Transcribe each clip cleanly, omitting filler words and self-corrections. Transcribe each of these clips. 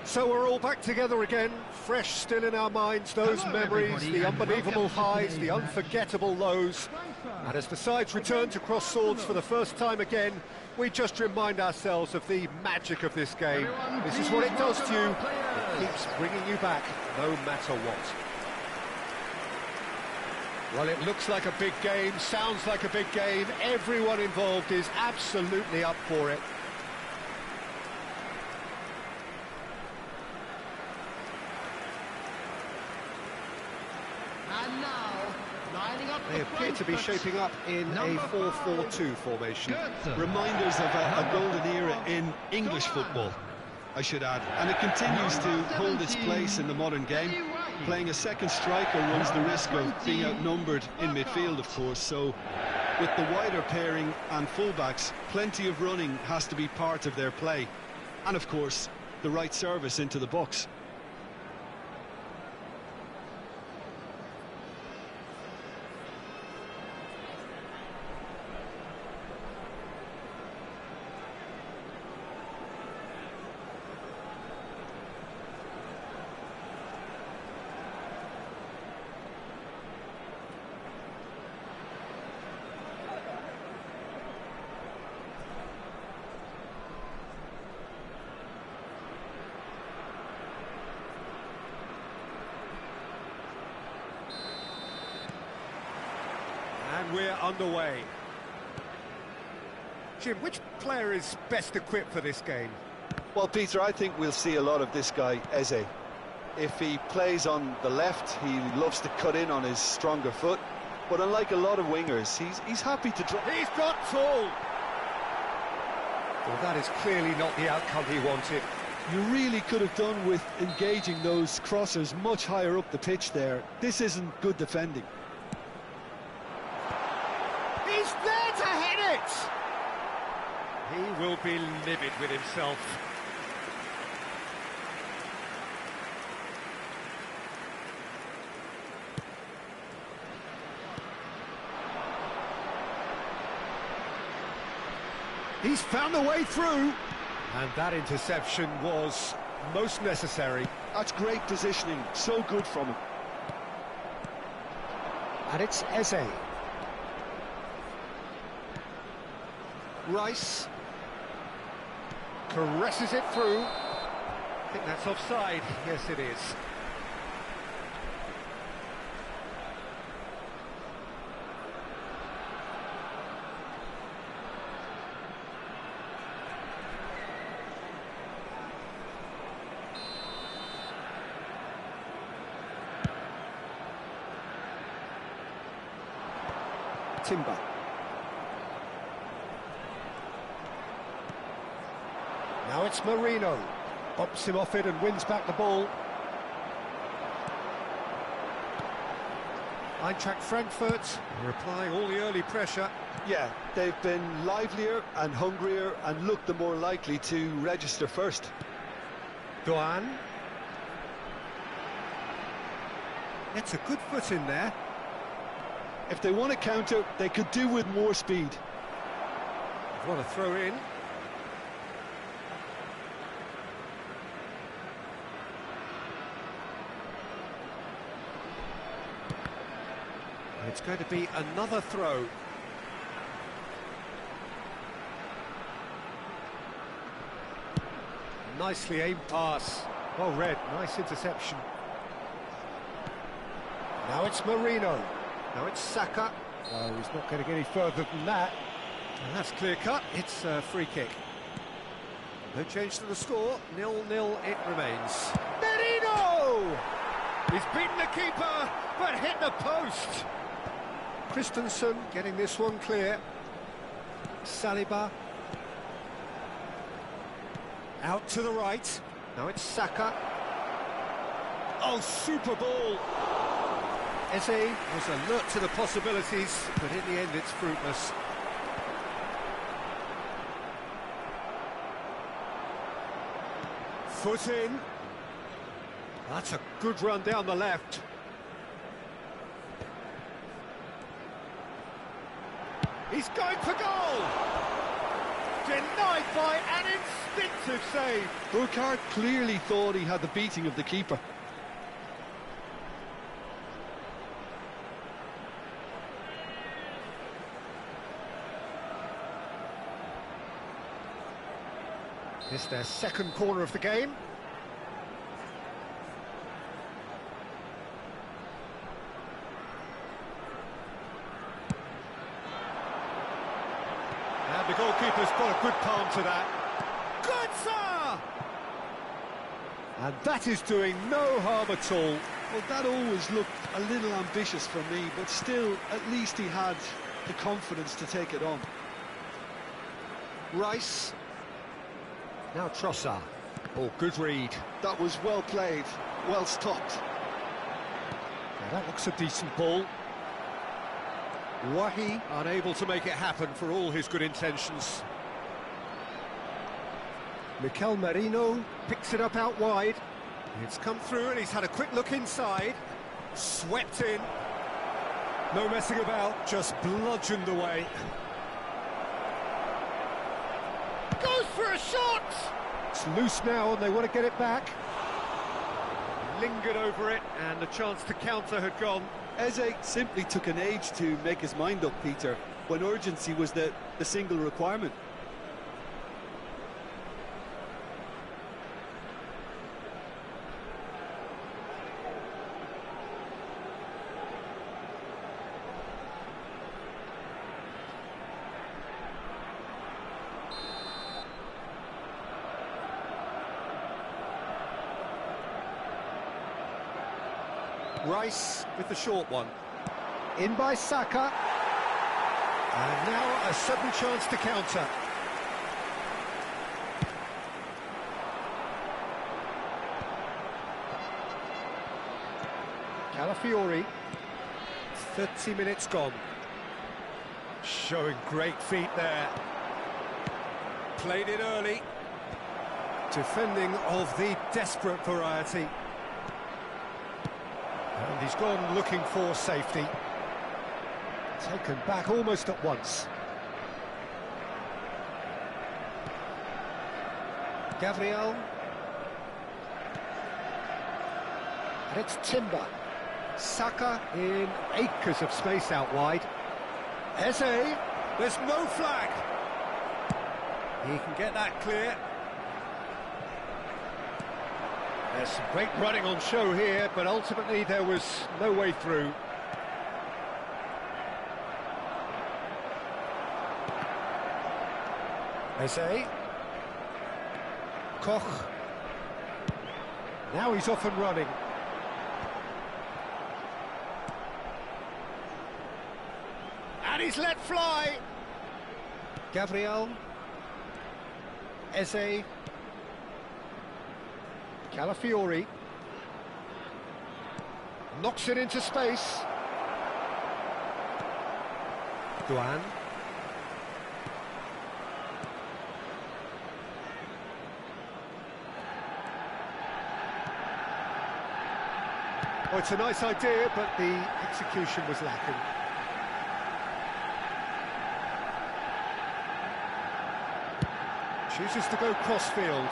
So we're all back together again, fresh still in our minds, those memories, the unbelievable highs, the unforgettable lows. And as the sides return to cross swords for the first time again, we just remind ourselves of the magic of this game. This is what it does to you. It keeps bringing you back, no matter what. Well, it looks like a big game, sounds like a big game. Everyone involved is absolutely up for it. And now, lining up They appear to be shaping up in a 4-4-2 formation. Reminders of a golden era in English football, I should add. And it continues to hold its place in the modern game. Playing a second striker runs the risk of being outnumbered in midfield, of course. So, with the wider pairing and fullbacks, plenty of running has to be part of their play. And, of course, the right service into the box. And we're underway. Jim, which player is best equipped for this game? Well, Peter, I think we'll see a lot of this guy, Eze. If he plays on the left, he loves to cut in on his stronger foot. But unlike a lot of wingers, he's happy to drop. He's got tall! Well, that is clearly not the outcome he wanted. You really could have done with engaging those crossers much higher up the pitch there. This isn't good defending. He's there to hit it! He will be livid with himself. He's found the way through. And that interception was most necessary. That's great positioning, so good from him. And it's Eze. Rice caresses it through. I think that's offside. Yes, it is. Timber. Now it's Marino. Bops him off it and wins back the ball. Eintracht Frankfurt are applying all the early pressure. Yeah, they've been livelier and hungrier and looked the more likely to register first. Doan. It's a good foot in there. If they want to counter, they could do with more speed. What a throw in. It's going to be another throw. Nicely aimed pass. Well read, nice interception. Now it's Marino. Now it's Saka. Oh, he's not going to get any further than that. And that's clear cut. It's a free kick. No change to the score. 0-0 it remains. Marino! He's beaten the keeper, but hit the post. Christensen getting this one clear. Saliba. Out to the right. Now it's Saka. Oh, super ball. Eze was alert to the possibilities, but in the end it's fruitless. Foot in. That's a good run down the left. He's going for goal! Denied by an instinctive save. Burkhardt clearly thought he had the beating of the keeper. It's their second corner of the game. And the goalkeeper's got a good palm to that. Good, sir! And that is doing no harm at all. Well, that always looked a little ambitious for me, but still, at least he had the confidence to take it on. Rice. Now Trossard. Oh, good read. That was well played, well stopped. Now that looks a decent ball. Wahi unable to make it happen for all his good intentions. Mikel Merino picks it up out wide. It's come through and he's had a quick look inside. Swept in. No messing about, just bludgeoned away. Goes for a shot! It's loose now and they want to get it back. Lingered over it and the chance to counter had gone. Eze simply took an age to make his mind up, Peter, when urgency was the single requirement. Rice with the short one. In by Saka. And now a sudden chance to counter. Calafiori. 30 minutes gone. Showing great feet there. Played it early. Defending of the desperate variety. And he's gone looking for safety. Taken back almost at once. Gabriel. And it's Timber. Saka in acres of space out wide. Eze. There's no flag. He can get that clear. There's some great running on show here, but ultimately there was no way through. Eze. Koch. Now he's off and running. And he's let fly. Gabriel. Eze. Calafiori knocks it into space. Duan. Oh, it's a nice idea, but the execution was lacking. Chooses to go crossfield.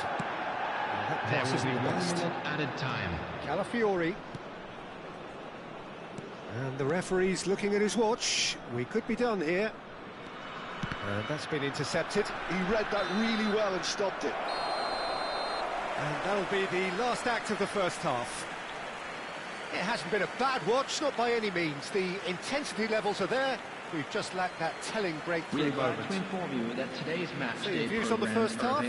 There will be 1 minute added time. Calafiori. And the referee's looking at his watch. We could be done here. And that's been intercepted. He read that really well and stopped it. And that'll be the last act of the first half. It hasn't been a bad watch, not by any means. The intensity levels are there. We've just lacked that telling breakthrough moment. To inform you that today's match So your views on the first half?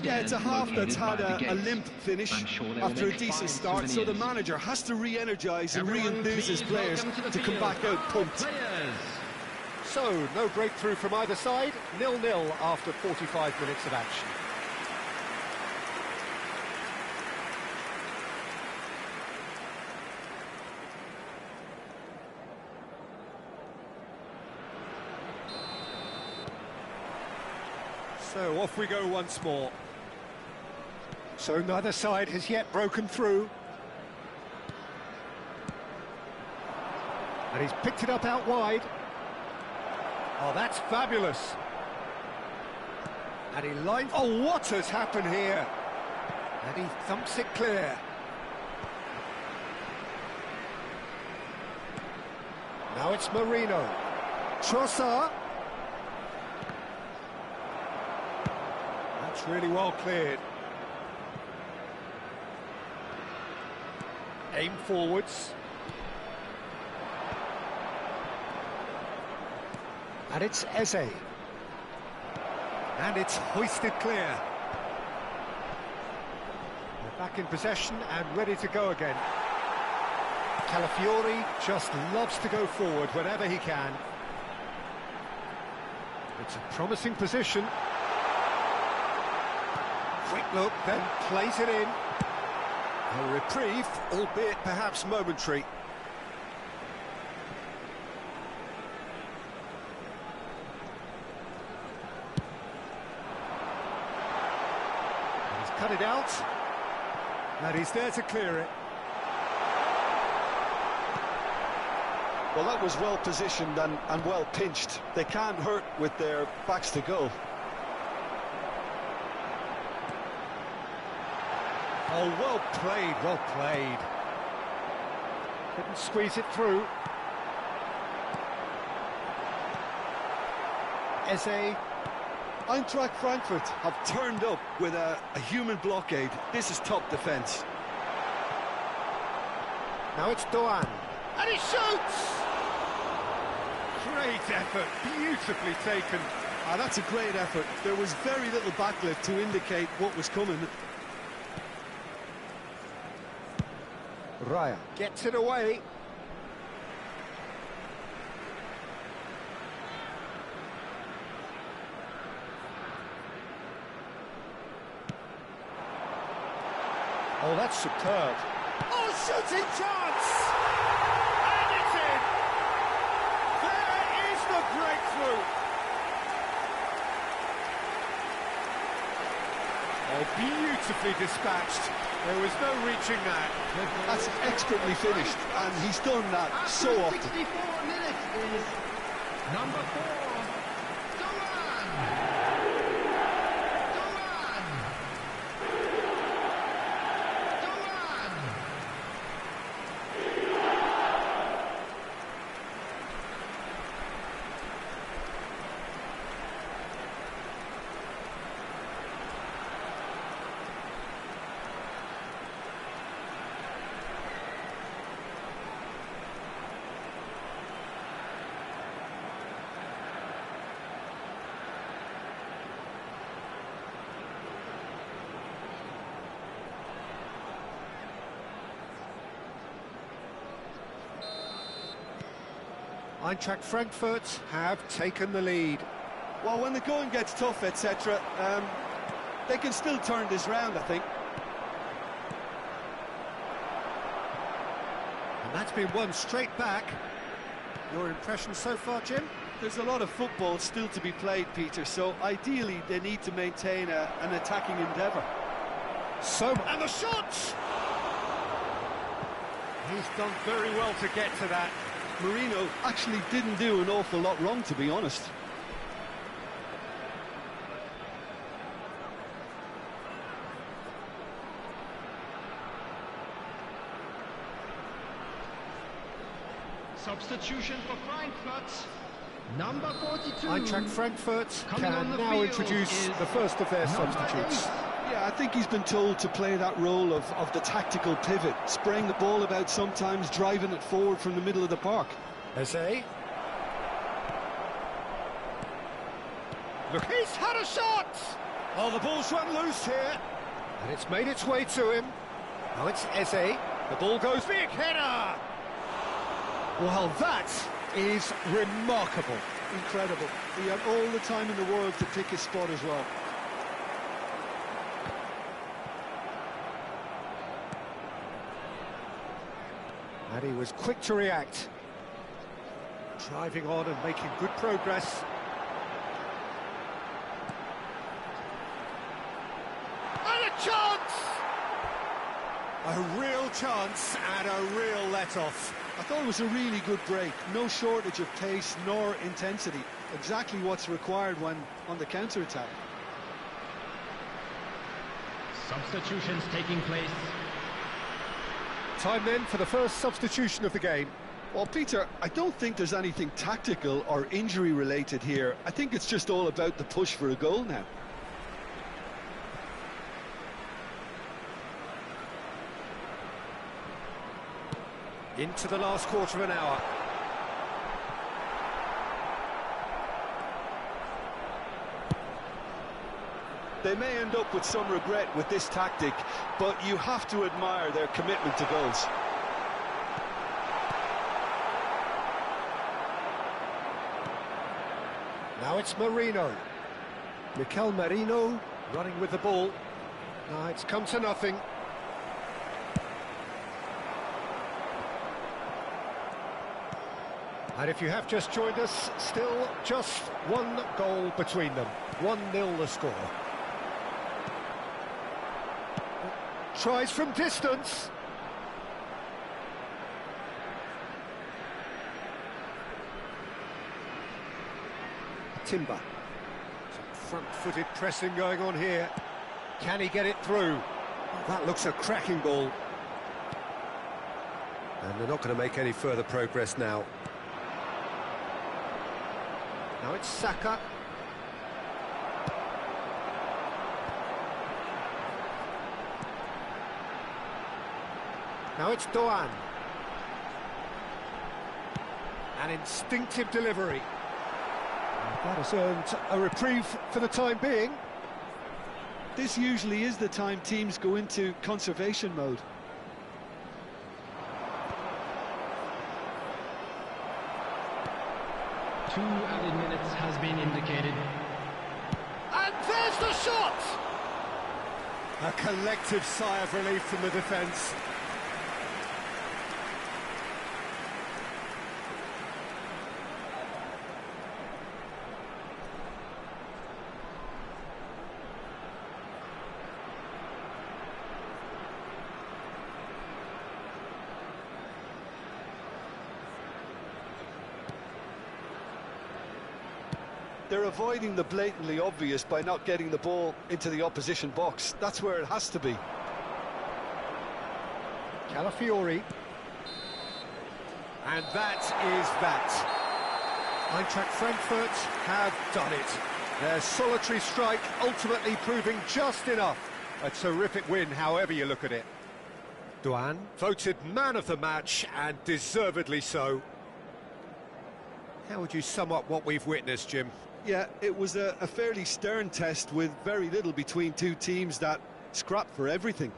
Yeah, it's a half that's had a limp finish after a decent start, so the manager has to re-energise and re-enthuse his players to come back out pumped. So, no breakthrough from either side, 0-0 after 45 minutes of action. So off we go once more. So neither side has yet broken through. And he's picked it up out wide. Oh, that's fabulous. And he lines... Oh, what has happened here? And he thumps it clear. Now it's Marino. Trossard. That's really well cleared. Aim forwards. And it's Eze. And it's hoisted clear. They're back in possession and ready to go again. Calafiori just loves to go forward whenever he can. It's a promising position. Quick look, then plays it in. A reprieve, albeit perhaps momentary. He's cut it out. And he's there to clear it. Well, that was well positioned and well pinched. They can't hurt with their backs to goal. Oh, well played, well played. Couldn't squeeze it through. Eze. Eintracht Frankfurt have turned up with a human blockade. This is top defence. Now it's Doan. And he shoots! Great effort, beautifully taken. That's a great effort. There was very little backlift to indicate what was coming. Raya gets it away. Oh, that's superb. Oh, shooting chance! And it's in! There is the breakthrough! Oh, beautifully dispatched. There was no reaching that. That's expertly finished, and he's done that so often. 64 minutes is number 4, Doan. Eintracht Frankfurt have taken the lead. Well, when the going gets tough, etc., they can still turn this round, I think. And that's been won straight back. Your impression so far, Jim? There's a lot of football still to be played, Peter, so ideally they need to maintain an attacking endeavour. And the shot! He's done very well to get to that. Marino actually didn't do an awful lot wrong, to be honest. Substitution for Frankfurt. Number 42. Eintracht Frankfurt can now introduce the first of their substitutes. Yeah, I think he's been told to play that role of the tactical pivot, spraying the ball about sometimes, driving it forward from the middle of the park. Eze. Look, he's had a shot! Oh, the ball's run loose here. And it's made its way to him. Now it's Eze. The ball goes big header! Well, that is remarkable. Incredible. He had all the time in the world to pick his spot as well. And he was quick to react. Driving on and making good progress. And a chance! A real chance and a real let-off. I thought it was a really good break. No shortage of pace nor intensity. Exactly what's required when on the counter-attack. Substitutions taking place. Time then for the first substitution of the game. Well, Peter, I don't think there's anything tactical or injury related here. I think it's just all about the push for a goal now. Into the last quarter of an hour. They may end up with some regret with this tactic, but you have to admire their commitment to goals. Now it's Marino. Mikel Marino running with the ball. Now it's come to nothing. And if you have just joined us, still just one goal between them. 1-0 the score. Tries from distance. Timber. Some front-footed pressing going on here. Can he get it through? Oh, that looks a cracking ball. And they're not going to make any further progress now. Now it's Saka. Now it's Doan. An instinctive delivery. That has earned a reprieve for the time being. This usually is the time teams go into conservation mode. Two added minutes has been indicated. And there's the shot! A collective sigh of relief from the defence. They're avoiding the blatantly obvious by not getting the ball into the opposition box. That's where it has to be. Calafiori. And that is that. Eintracht Frankfurt have done it. Their solitary strike ultimately proving just enough. A terrific win, however you look at it. Doan, voted man of the match, and deservedly so. How would you sum up what we've witnessed, Jim? Yeah, it was a fairly stern test with very little between two teams that scrapped for everything.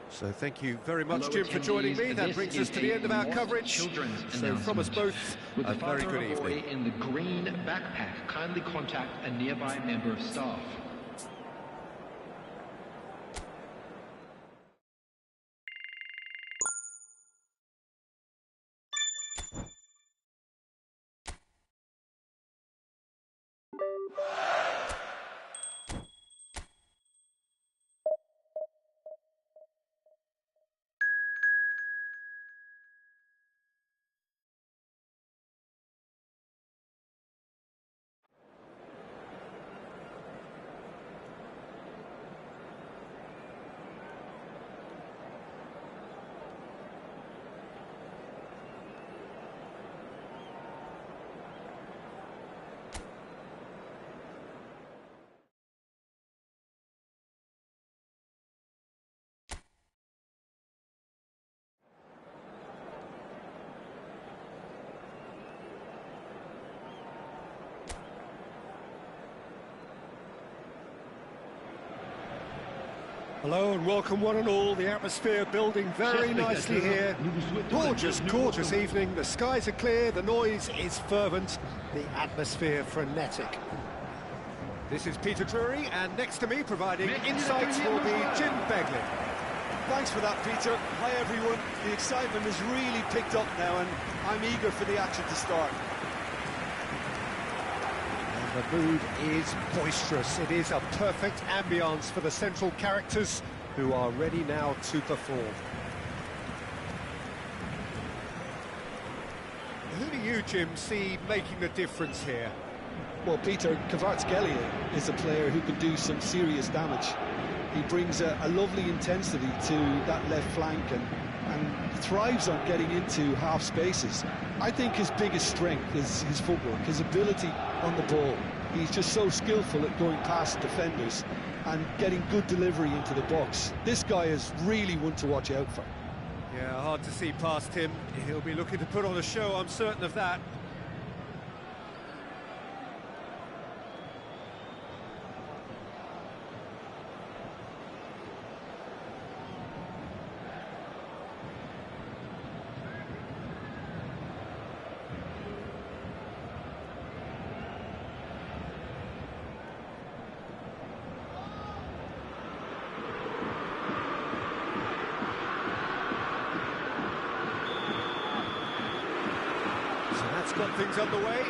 So thank you very much, Hello, Jim, for joining me. That this brings is us to the end of our North coverage. Children's So from us both, With a the very father good of a boy evening. in the green backpack, kindly contact a nearby member of staff. Hello and welcome one and all. The atmosphere building very nicely here. Gorgeous, gorgeous evening. The skies are clear, the noise is fervent, the atmosphere frenetic. This is Peter Drury, and next to me providing insights will be Jim Beglin. Thanks for that, Peter. Hi, everyone. The excitement has really picked up now, and I'm eager for the action to start. The mood is boisterous. It is a perfect ambience for the central characters who are ready now to perform. Who do you, Jim, see making the difference here? Well, Peter, Kvaratskhelia is a player who can do some serious damage. He brings a lovely intensity to that left flank and thrives on getting into half spaces. I think his biggest strength is his footwork, his ability on the ball. He's just so skillful at going past defenders and getting good delivery into the box. This guy is really one to watch out for. Yeah, hard to see past him. He'll be looking to put on a show, I'm certain of that. That's got things underway.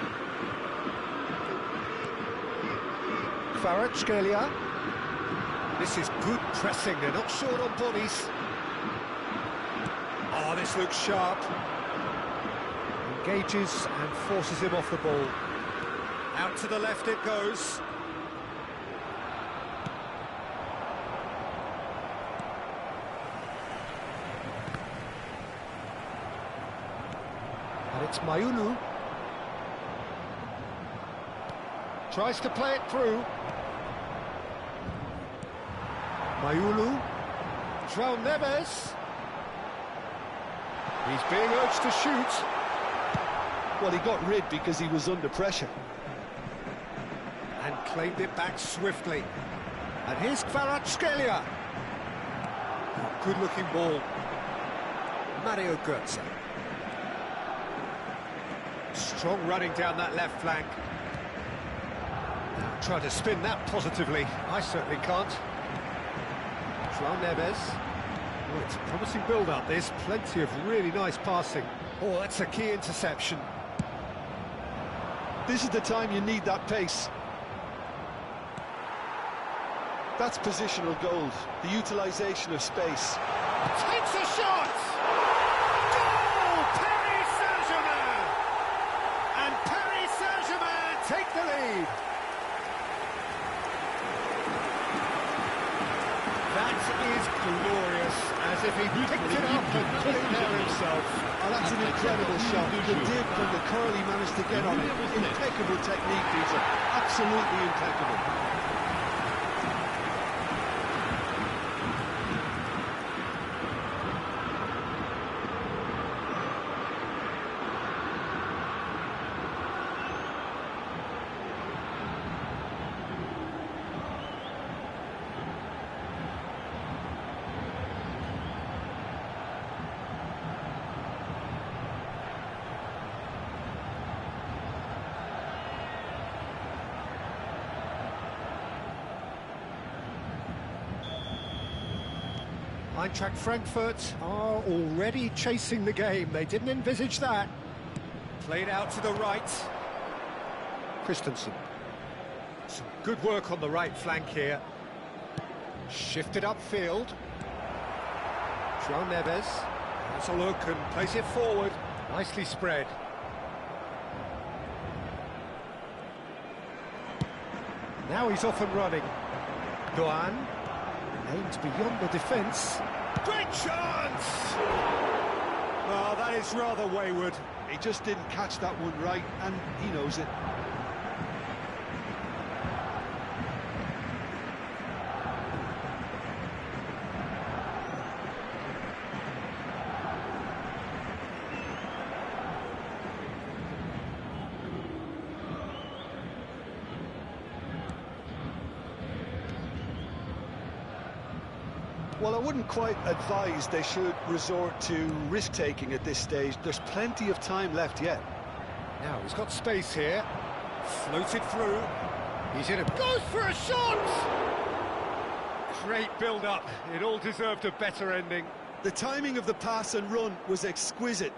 Kvaratskhelia. This is good pressing, they're not short on bodies. Oh, this looks sharp. Engages and forces him off the ball. Out to the left it goes. And it's Mayulu. Tries to play it through. Mayulu. João Neves. He's being urged to shoot. Well, he got rid because he was under pressure. And claimed it back swiftly. And here's Kvaratskhelia. Good-looking ball. Mario Götze. Strong running down that left flank. Now try to spin that positively. I certainly can't. João Neves. Oh, it's a promising build-up. There's plenty of really nice passing. Oh, that's a key interception. This is the time you need that pace. That's positional goals, the utilisation of space. Takes a shot! Goal! Paris Saint-Germain! And Paris Saint-Germain take the lead. That is glorious, as if he picked it up and put it there himself. Oh, that's an incredible shot. The dip and the curl he managed to get on it. Impeccable technique, Peter. Absolutely impeccable. Eintracht Frankfurt are already chasing the game. They didn't envisage that. Played out to the right. Christensen. Some good work on the right flank here. Shifted upfield. João Neves has a look and plays it forward. Nicely spread. Now he's off and running. Doan. Aimed beyond the defence. Great chance! Oh, that is rather wayward. He just didn't catch that one right, and he knows it. Well, I wouldn't quite advise they should resort to risk-taking at this stage. There's plenty of time left yet. Now, he's got space here. Floated through. He's in a... Goes for a shot! Great build-up. It all deserved a better ending. The timing of the pass and run was exquisite.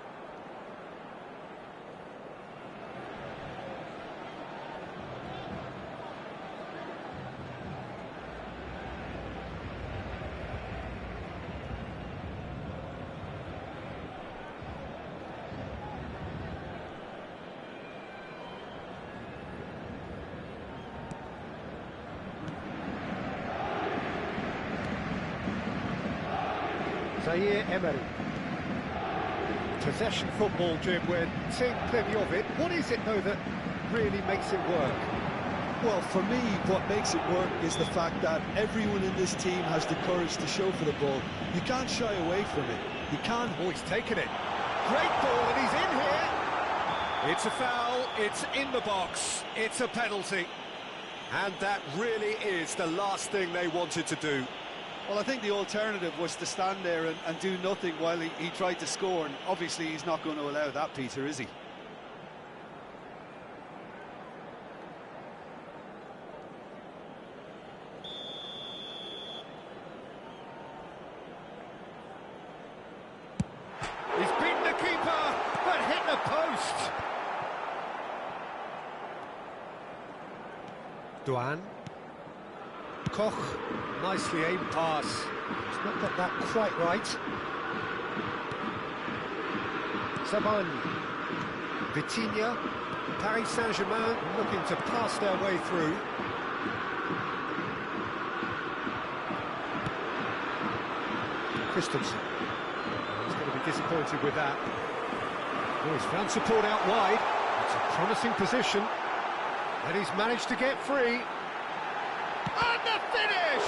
Zaire Emery. Possession football, Jim, we're seeing plenty of it. What is it, though, that really makes it work? Well, for me, what makes it work is the fact that everyone in this team has the courage to show for the ball. You can't shy away from it. You can't... Oh, he's taken it. Great ball, and he's in here. It's a foul, it's in the box, it's a penalty. And that really is the last thing they wanted to do. Well, I think the alternative was to stand there and do nothing while he tried to score, and obviously he's not going to allow that, Peter, is he? He's beaten the keeper, but hit the post. Duan. Koch, nicely aimed pass. He's not got that quite right. Zabani. Vitinha. Paris Saint-Germain looking to pass their way through. Christensen. He's going to be disappointed with that. Oh, he's found support out wide. It's a promising position. And he's managed to get free. And the finish!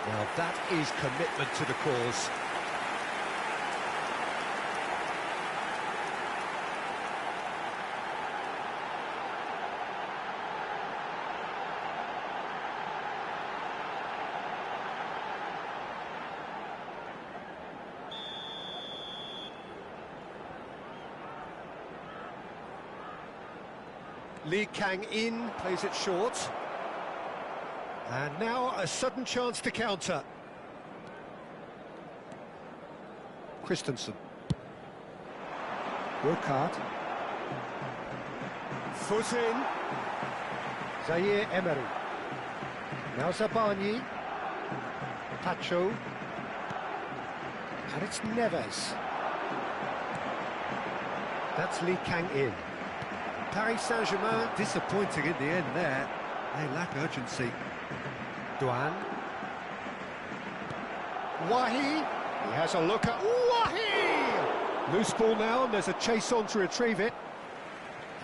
Now that is commitment to the cause. Lee Kang-in plays it short. And now a sudden chance to counter. Christensen. Work hard. Foot in. Zaire Emery. Now Zabani. Pacho. And it's Neves. That's Lee Kang-in. Paris Saint-Germain disappointing in the end there. They lack urgency. Duan. Wahi. He has a look at Wahi! Loose ball now, and there's a chase on to retrieve it.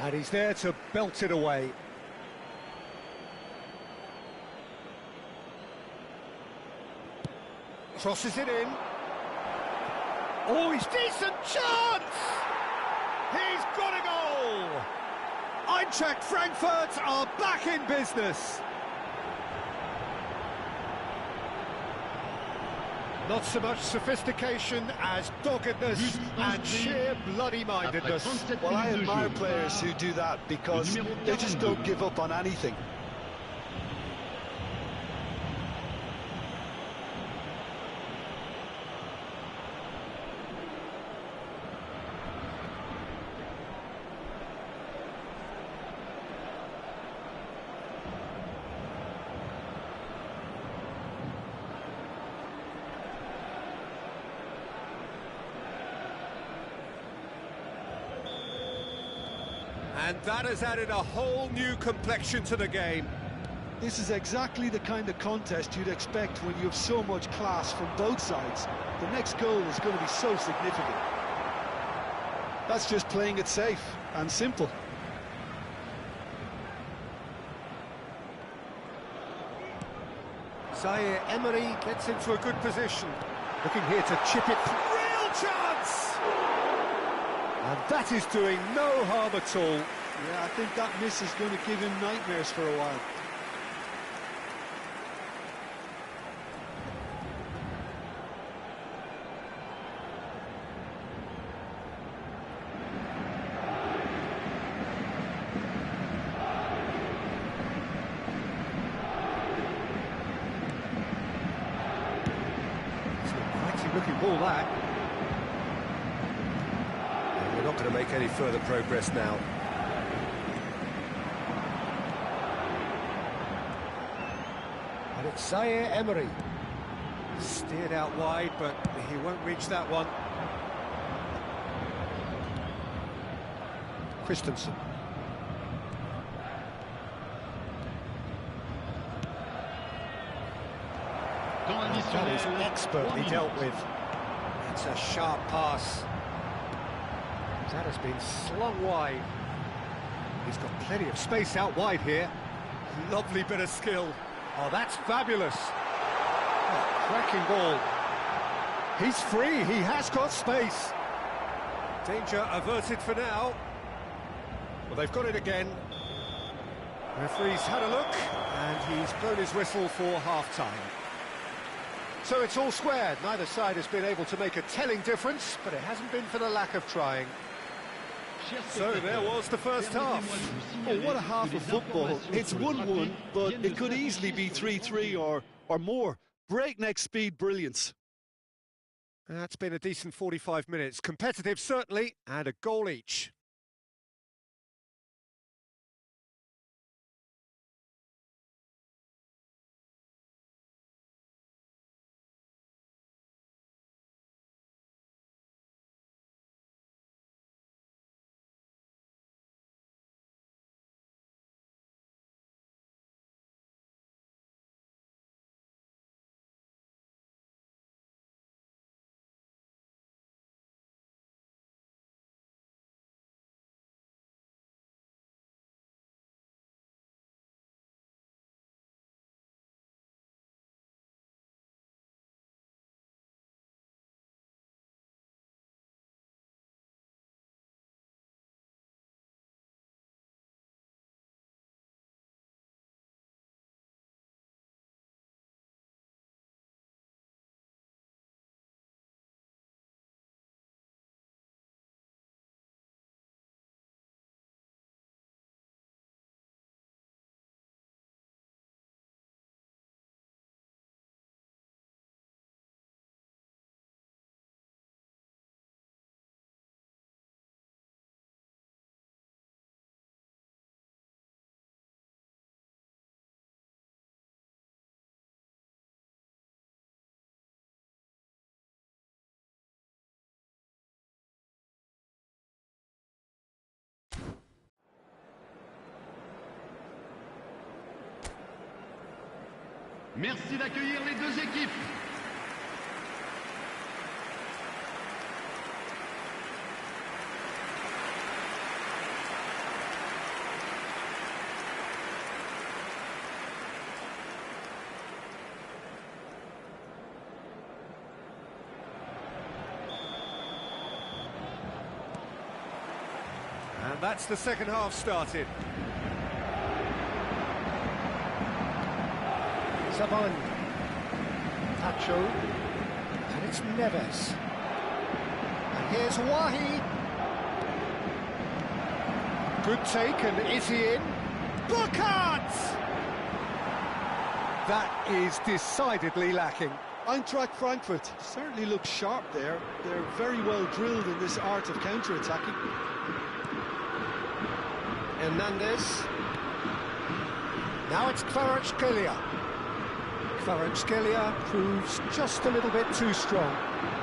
And he's there to belt it away. Crosses it in. Oh, he's decent chance! He's got a goal! Eintracht Frankfurt are back in business. Not so much sophistication as doggedness and sheer bloody-mindedness. Well, I admire players who do that because they just don't give up on anything. And that has added a whole new complexion to the game. This is exactly the kind of contest you'd expect when you have so much class from both sides. The next goal is going to be so significant. That's just playing it safe and simple. Zaire Emery gets into a good position. Looking here to chip it. Real chance! And that is doing no harm at all. Yeah, I think that miss is going to give him nightmares for a while. It's an exciting looking ball, that. And we're not going to make any further progress now. And it's Zaire Emery. Steered out wide, but he won't reach that one. Christensen. Temps That is additionnel. expertly 3 dealt minutes. with. It's a sharp pass. That has been slung wide. He's got plenty of space out wide here. Lovely bit of skill. Oh, that's fabulous. Oh, cracking ball. He's free, he has got space. Danger averted for now. Well, they've got it again. Referee's had a look, and he's blown his whistle for half-time. So it's all squared. Neither side has been able to make a telling difference, but it hasn't been for the lack of trying. So there was the first half. Oh, what a half of football. It's 1-1, but it could easily be 3-3 or more. Breakneck speed brilliance. That's been a decent 45 minutes. Competitive, certainly, and a goal each. Merci d'accueillir les deux équipes. And that's the second half started. Saban, Pacho, and it's Neves. And here's Wahi. Good take, and is he in? Burkhardt! That is decidedly lacking. Eintracht Frankfurt certainly looks sharp there. They're very well drilled in this art of counter-attacking. Hernandez. Now it's Kvaratskhelia. Kvaratskhelia proves just a little bit too strong.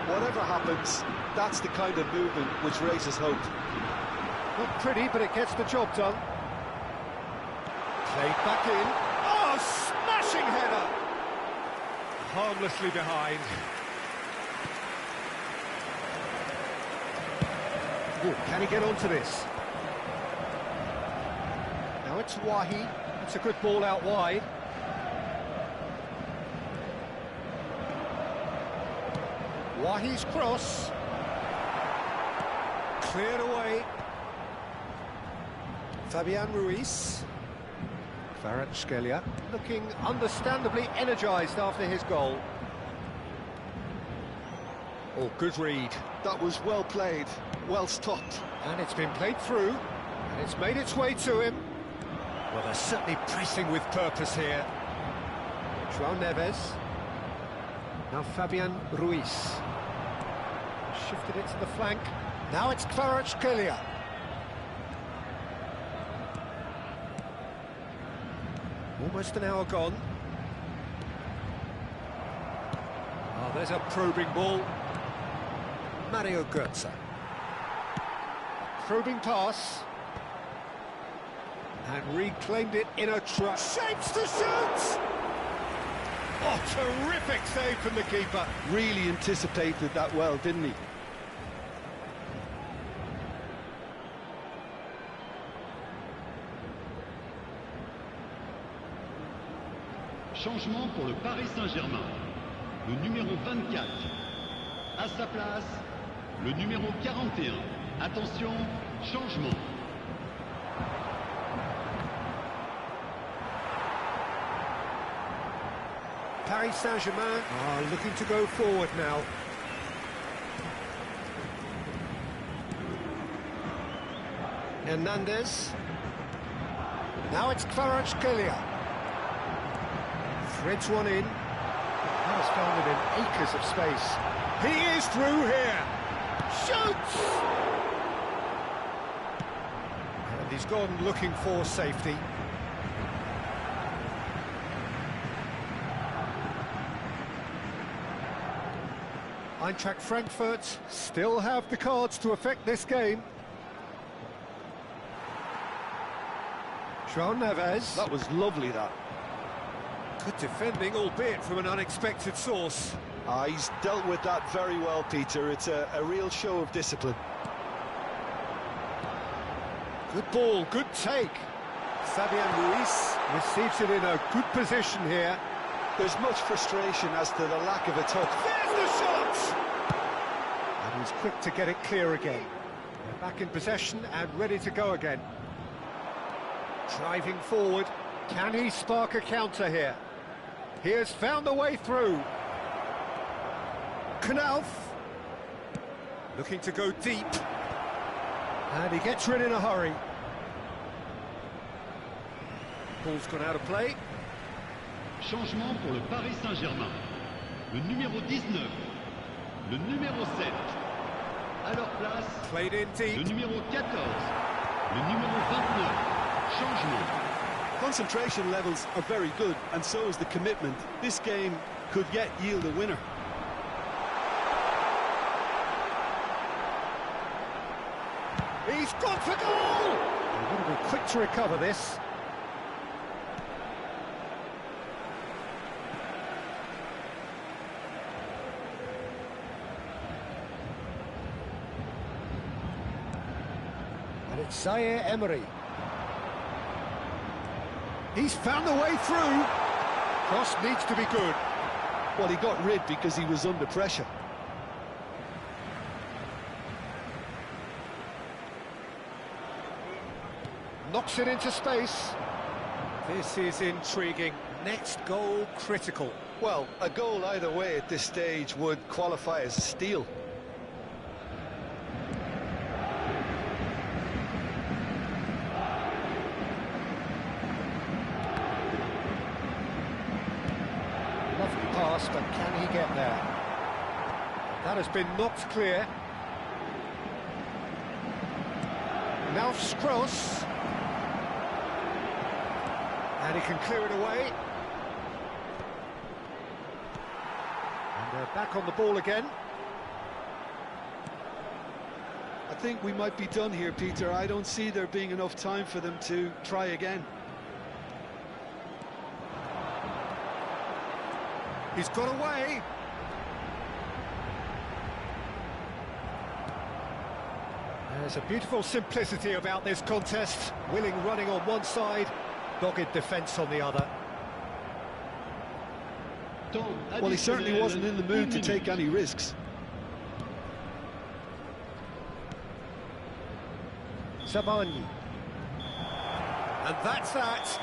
Whatever happens, that's the kind of movement which raises hope. Not pretty, but it gets the job done. Played back in. Oh, smashing header! Harmlessly behind. Ooh, can he get onto this? Now it's Wahi. It's a good ball out wide. Wahi's cross. Cleared away. Fabian Ruiz. Kvaratskhelia looking understandably energised after his goal. Oh, good read. That was well played, well stopped. And it's been played through, and it's made its way to him. Well, they're certainly pressing with purpose here. João Neves. Now Fabian Ruiz. Shifted it to the flank. Now it's Kvaratskhelia. Almost an hour gone. Oh, there's a probing ball. Mario Götze. Probing pass. And reclaimed it in a trap. Shapes to shoot! Oh, terrific save from the keeper. Really anticipated that well, didn't he? Changement pour le Paris Saint-Germain. Le numéro 24. À sa place, le numéro 41. Attention, changement. Paris Saint-Germain are looking to go forward now. Hernandez. Now it's Kvaratskhelia. Threads one in. Has found it in acres of space. He is through here. Shoots! And he's gone looking for safety. Eintracht Frankfurt still have the cards to affect this game. João Neves. That was lovely, that. Good defending, albeit from an unexpected source. He's dealt with that very well, Peter. It's a real show of discipline. Good ball, good take. Fabian Ruiz receives it in a good position here. There's much frustration as to the lack of a touch. There's the shot! And he's quick to get it clear again. They're back in possession and ready to go again. Driving forward. Can he spark a counter here? He has found the way through. Knauf. Looking to go deep. And he gets rid in a hurry. Ball's gone out of play. Changement pour le Paris Saint-Germain. Le numéro 19. Le numéro 7. À leur place, Played in deep. le numéro 14. Le numéro 29. Changement. Concentration levels are very good, and so is the commitment. This game could yet yield a winner. He's gone for goal! They're going to be quick to recover this. And it's Zaire Emery. He's found the way through. Cross needs to be good. Well, he got rid because he was under pressure. Knocks it into space. This is intriguing. Next goal critical. Well, a goal either way at this stage would qualify as a steal. Lovely pass, but can he get there? That has been knocked clear. Knauf's cross. And he can clear it away. And they're back on the ball again. I think we might be done here, Peter. I don't see there being enough time for them to try again. He's got away. There's a beautiful simplicity about this contest. Willing running on one side, dogged defence on the other. Well, he certainly wasn't in the mood to take any risks. Sabani. And that's that.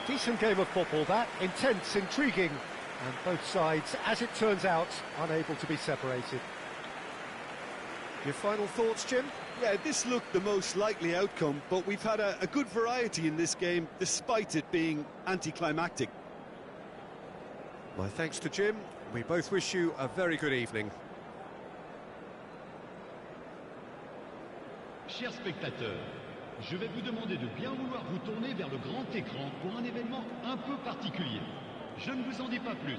Decent game of football, that. Intense, intriguing. And both sides, as it turns out, unable to be separated. Your final thoughts, Jim? Yeah, this looked the most likely outcome, but we've had a good variety in this game, despite it being anticlimactic. My thanks to Jim. We both wish you a very good evening. Chers spectateurs, je vais vous demander de bien vouloir vous tourner vers le grand écran pour un événement un peu particulier. Je ne vous en dis pas plus.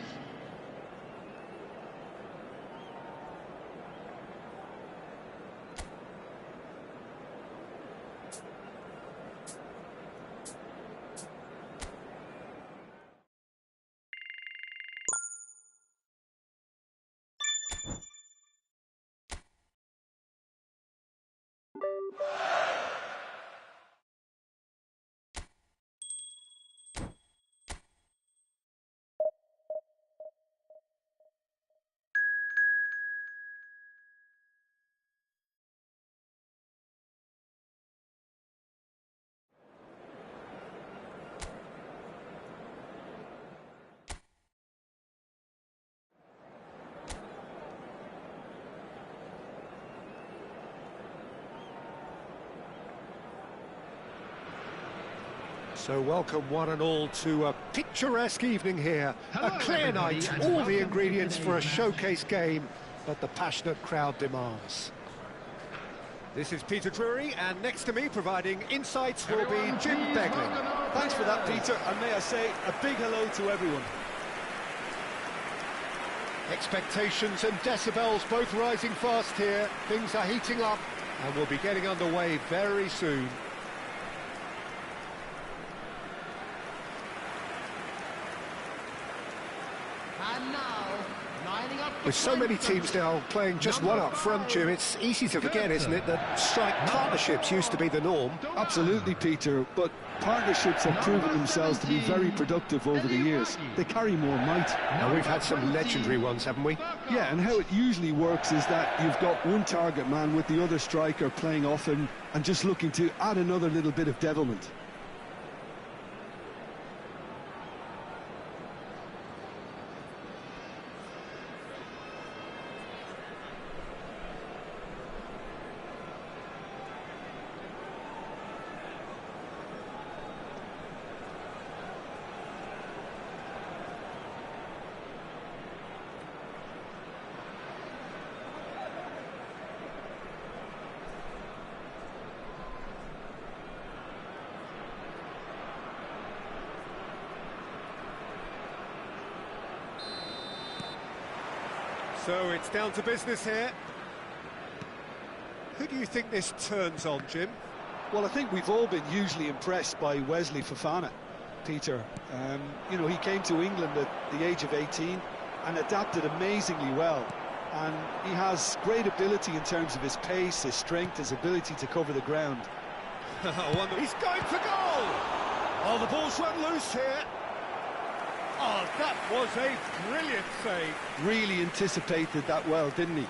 So welcome one and all to a picturesque evening here. Hello, A clear everybody, night, and all the welcome ingredients to for a today's showcase game, but the passionate crowd demands. This is Peter Drury, and next to me providing insights will be Everyone, Jim please Beglin. welcome our Thanks for that, players. Peter, and may I say a big hello to everyone. Expectations and decibels both rising fast here. Things are heating up, and we'll be getting underway very soon. And now, lining up the With so many Frankfurt. teams now playing just one up front, Jim, it's easy to forget, isn't it, that strike partnerships used to be the norm. Absolutely, Peter, but partnerships have proven themselves to be very productive over the years. They carry more might. Now, we've had some legendary ones, haven't we? Yeah, and how it usually works is that you've got one target man with the other striker playing off him and just looking to add another little bit of devilment. So it's down to business here. Who do you think this turns on, Jim? Well, I think we've all been hugely impressed by Wesley Fofana, Peter. You know, he came to England at the age of 18 and adapted amazingly well. And he has great ability in terms of his pace, his strength, his ability to cover the ground. He's going for goal! Oh, the ball's run loose here. Oh, that was a brilliant save. Really anticipated that well, didn't he?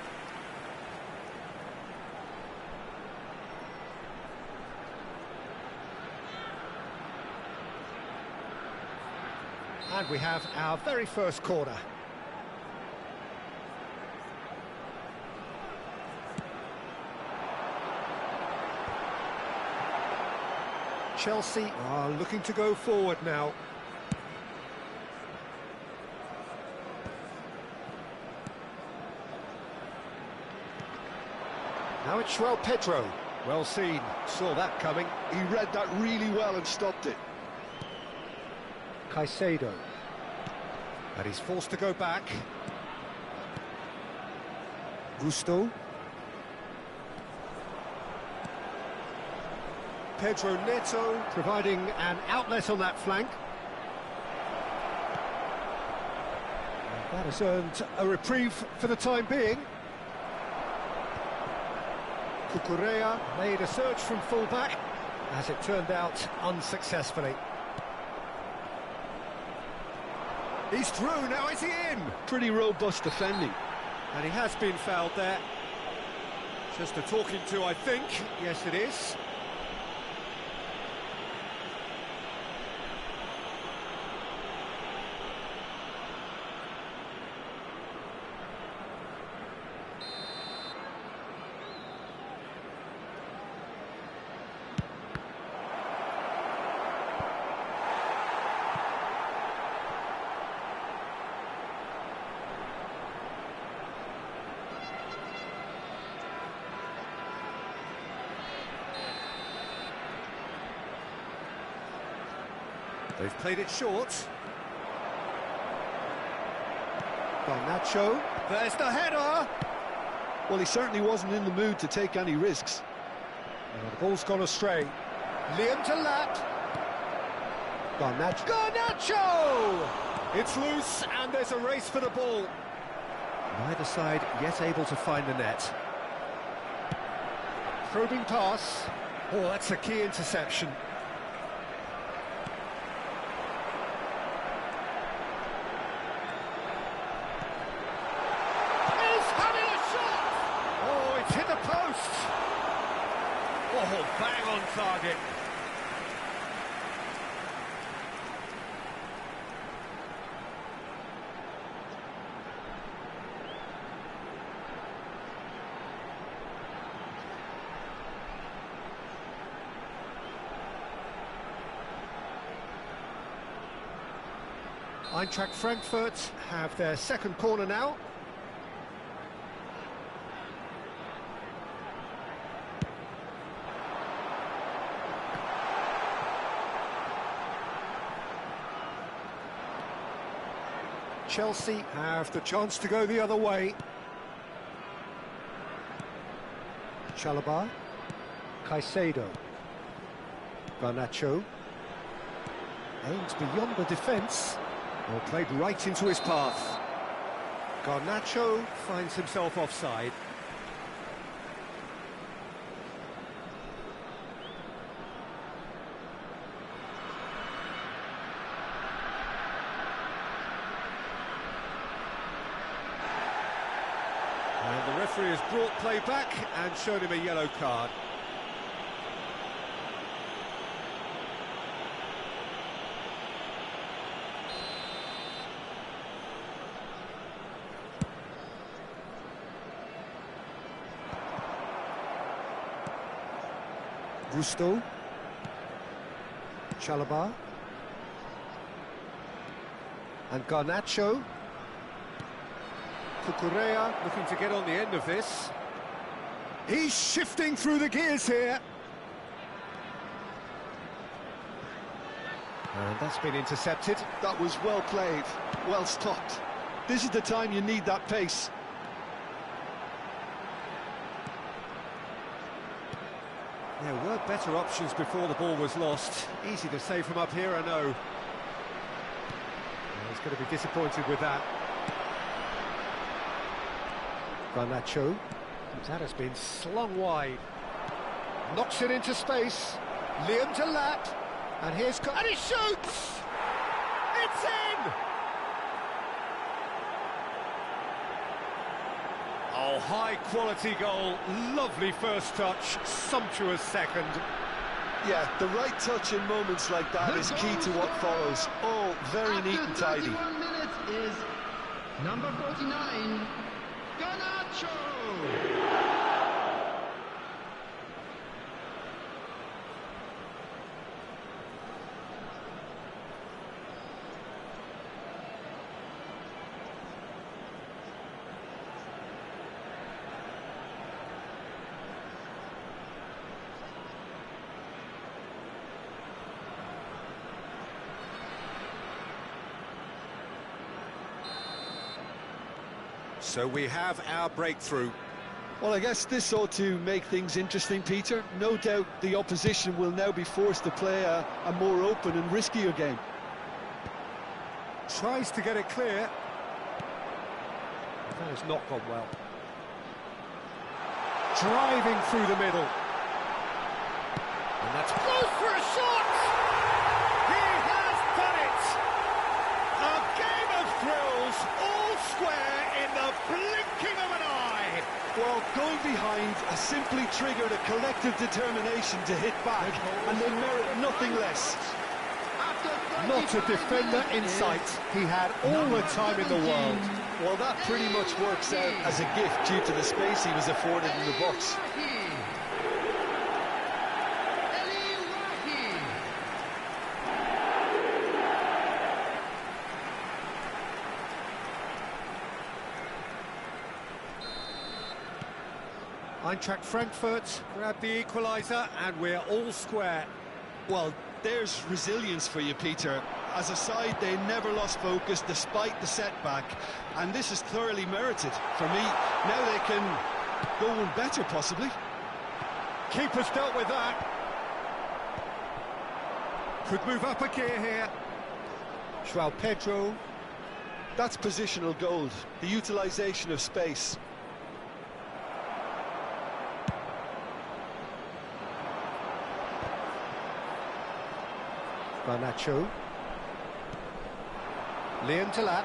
And we have our very first corner. Chelsea are looking to go forward now. Now it's João Pedro. Well seen, saw that coming. He read that really well and stopped it. Caicedo. And he's forced to go back. Gusto. Pedro Neto providing an outlet on that flank. And that has earned a reprieve for the time being. Cucurella made a search from full-back, as it turned out unsuccessfully. He's through, now is he in? Pretty robust defending. And he has been fouled there. Just a talking to, I think. Yes, it is. They've played it short. Garnacho, there's the header! Well, he certainly wasn't in the mood to take any risks. The ball's gone astray. Liam to Lap. Garnacho. Garnacho! It's loose, and there's a race for the ball. Neither side yet able to find the net. Probing pass. Oh, that's a key interception. He's having a shot! Oh, it's hit the post! Oh, bang on target. Eintracht Frankfurt have their second corner now. Chelsea have the chance to go the other way. Chalobah, Caicedo, Garnacho, aims beyond the defence. Well, played right into his path. Garnacho finds himself offside. And the referee has brought play back and showed him a yellow card. Gusto, Chalobah, and Garnacho. Cucurella looking to get on the end of this. He's shifting through the gears here. And that's been intercepted. That was well played, well stopped. This is the time you need that pace. There were better options before the ball was lost. Easy to say from up here, I know. Well, he's going to be disappointed with that. Garnacho. That has been slung wide. Knocks it into space. Liam Delat. And here's... And he shoots! It's in! Oh, high-quality goal. Lovely first touch. Sumptuous second. Yeah, the right touch in moments like that is key to what follows. All very neat and tidy. 31 minutes is number 49, Garnacho. So we have our breakthrough. Well, I guess this ought to make things interesting, Peter. No doubt the opposition will now be forced to play a more open and riskier game. Tries to get it clear. That has not gone well. Driving through the middle. And that's close for a shot! He has done it! A game of thrills, all square in the blinking of an eye! Well, going behind has simply triggered a collective determination to hit back, and they merit nothing less. Not a defender in sight. He had all the time in the world. Well, that pretty much works out as a gift due to the space he was afforded in the box. Eintracht Frankfurt grab the equaliser and we're all square. Well, there's resilience for you, Peter. As a side, they never lost focus despite the setback, and this is thoroughly merited. For me, now they can go one better, possibly. Keeper's dealt with that. Could move up a gear here. João Pedro. That's positional gold, the utilisation of space. Garnacho. Liam Talat.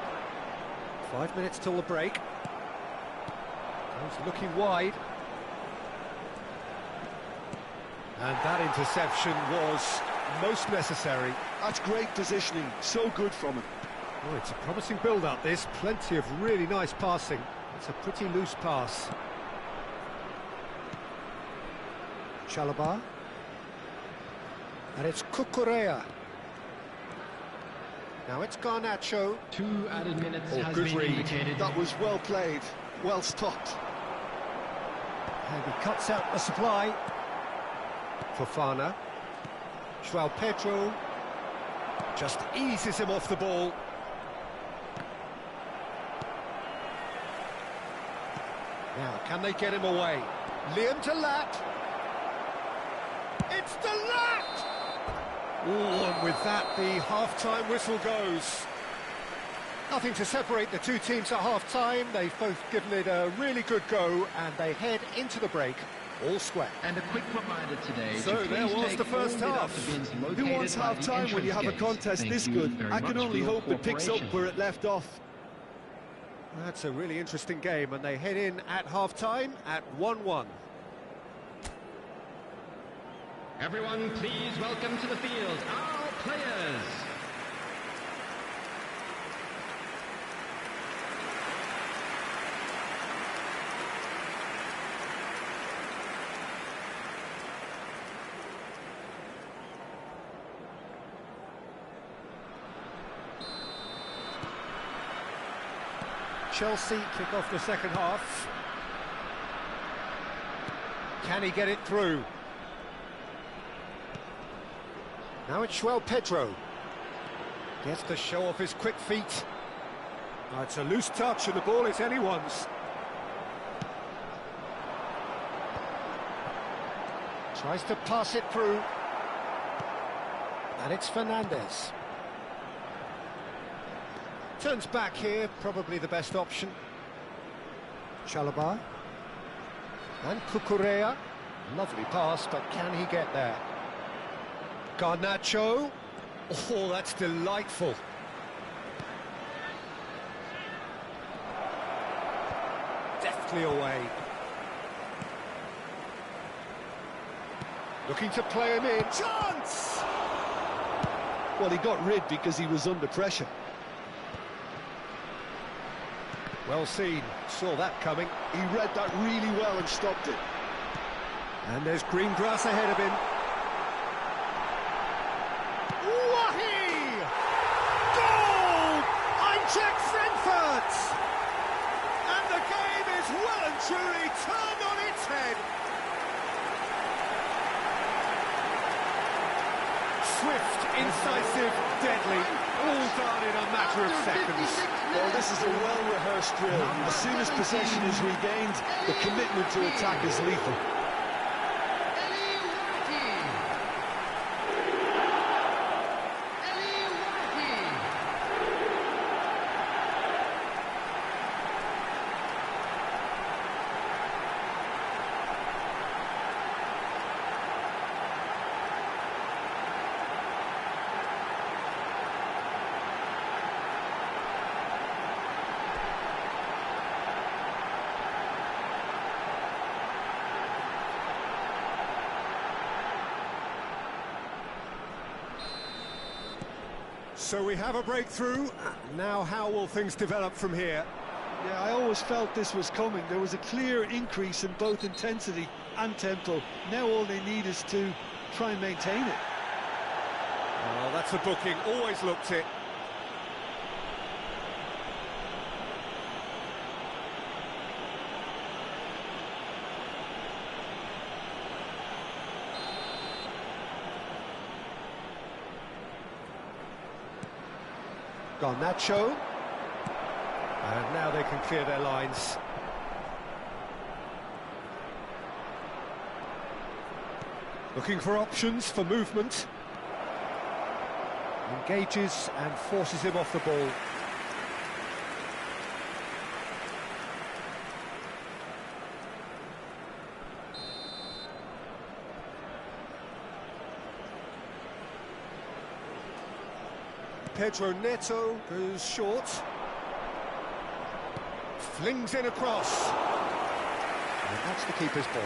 5 minutes till the break. He's looking wide. And that interception was most necessary. That's great positioning, so good from him. Oh, it's a promising build-up, this. Plenty of really nice passing. It's a pretty loose pass. Chalobah. And it's Cucurella. Now it's Garnacho. 2 added minutes has good been read. indicated. That was well played, well stopped. And he cuts out the supply. Fofana. João Pedro. Just eases him off the ball. Now, can they get him away? Liam Talat. It's Talat! Oh, and with that, the half-time whistle goes. Nothing to separate the two teams at half-time. They've both given it a really good go, and they head into the break all square. And a quick reminder today. So there was the first half. Who wants half-time when you have a contest this good? I can only hope it picks up where it left off. That's a really interesting game, and they head in at half-time at 1-1. Everyone, please welcome to the field our players. Chelsea kick off the second half. Can he get it through? Now it's João Pedro. Gets to show off his quick feet. Oh, it's a loose touch and the ball is anyone's. Tries to pass it through. And it's Fernandes. Turns back here, probably the best option. Chalobah. And Cucurella. Lovely pass, but can he get there? Garnacho. Oh, that's delightful. Deftly away. Looking to play him in. Chance! Well, he got rid because he was under pressure. Well seen, saw that coming. He read that really well and stopped it. And there's green grass ahead of him. Wahi! Goal! Eintracht Frankfurt! And the game is well and truly turned on its head. Swift, incisive, deadly, all done in a matter of seconds. Well, this is a well-rehearsed drill. As soon as possession is regained, the commitment to attack is lethal. So we have a breakthrough. Now how will things develop from here? Yeah, I always felt this was coming. There was a clear increase in both intensity and tempo. Now all they need is to try and maintain it. Oh, that's a booking. Always looked it. Garnacho. And now they can clear their lines. Looking for options for movement. Engages and forces him off the ball. Pedro Neto goes short. Flings in across. And that's the keeper's ball.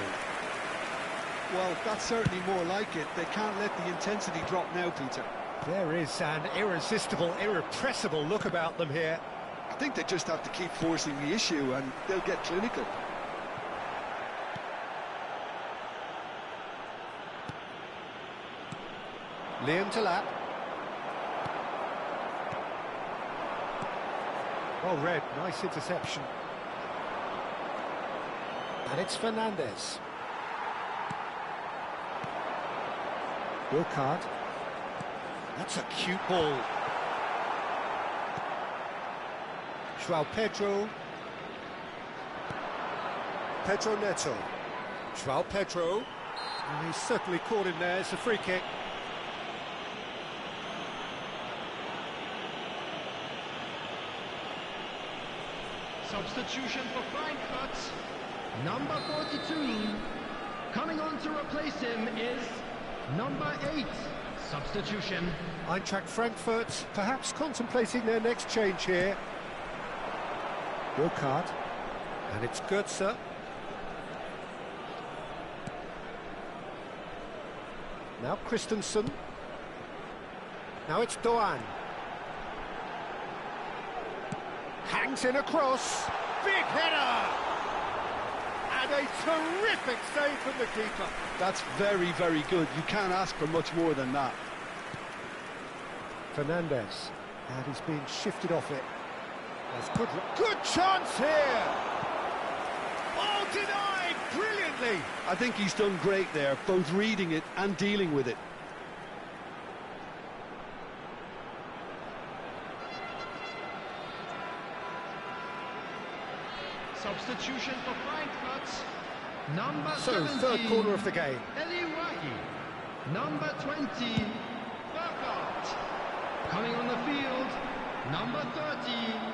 Well, that's certainly more like it. They can't let the intensity drop now, Peter. There is an irresistible, irrepressible look about them here. I think they just have to keep forcing the issue and they'll get clinical. Liam Delap. Well read, nice interception. And it's Fernandez. Wilcard. That's a cute ball. João Pedro. Pedro Neto. João Pedro. And he's certainly caught him there. It's a free kick. Substitution for Frankfurt. Number 42. Coming on to replace him is number 8. Substitution. Eintracht Frankfurt perhaps contemplating their next change here. Wilcard. And it's Goetze. Now Christensen. Now it's Doan. Hangs in across. Big header! And a terrific save from the keeper. That's very, very good. You can't ask for much more than that. Fernandez. And he's being shifted off it. That's good chance here! Oh, denied brilliantly! I think he's done great there, both reading it and dealing with it. Substitution for Frankfurt. Number So, 17. third corner of the game. Eliwahi. Number 20. Burkhardt. Coming on the field. Number 30.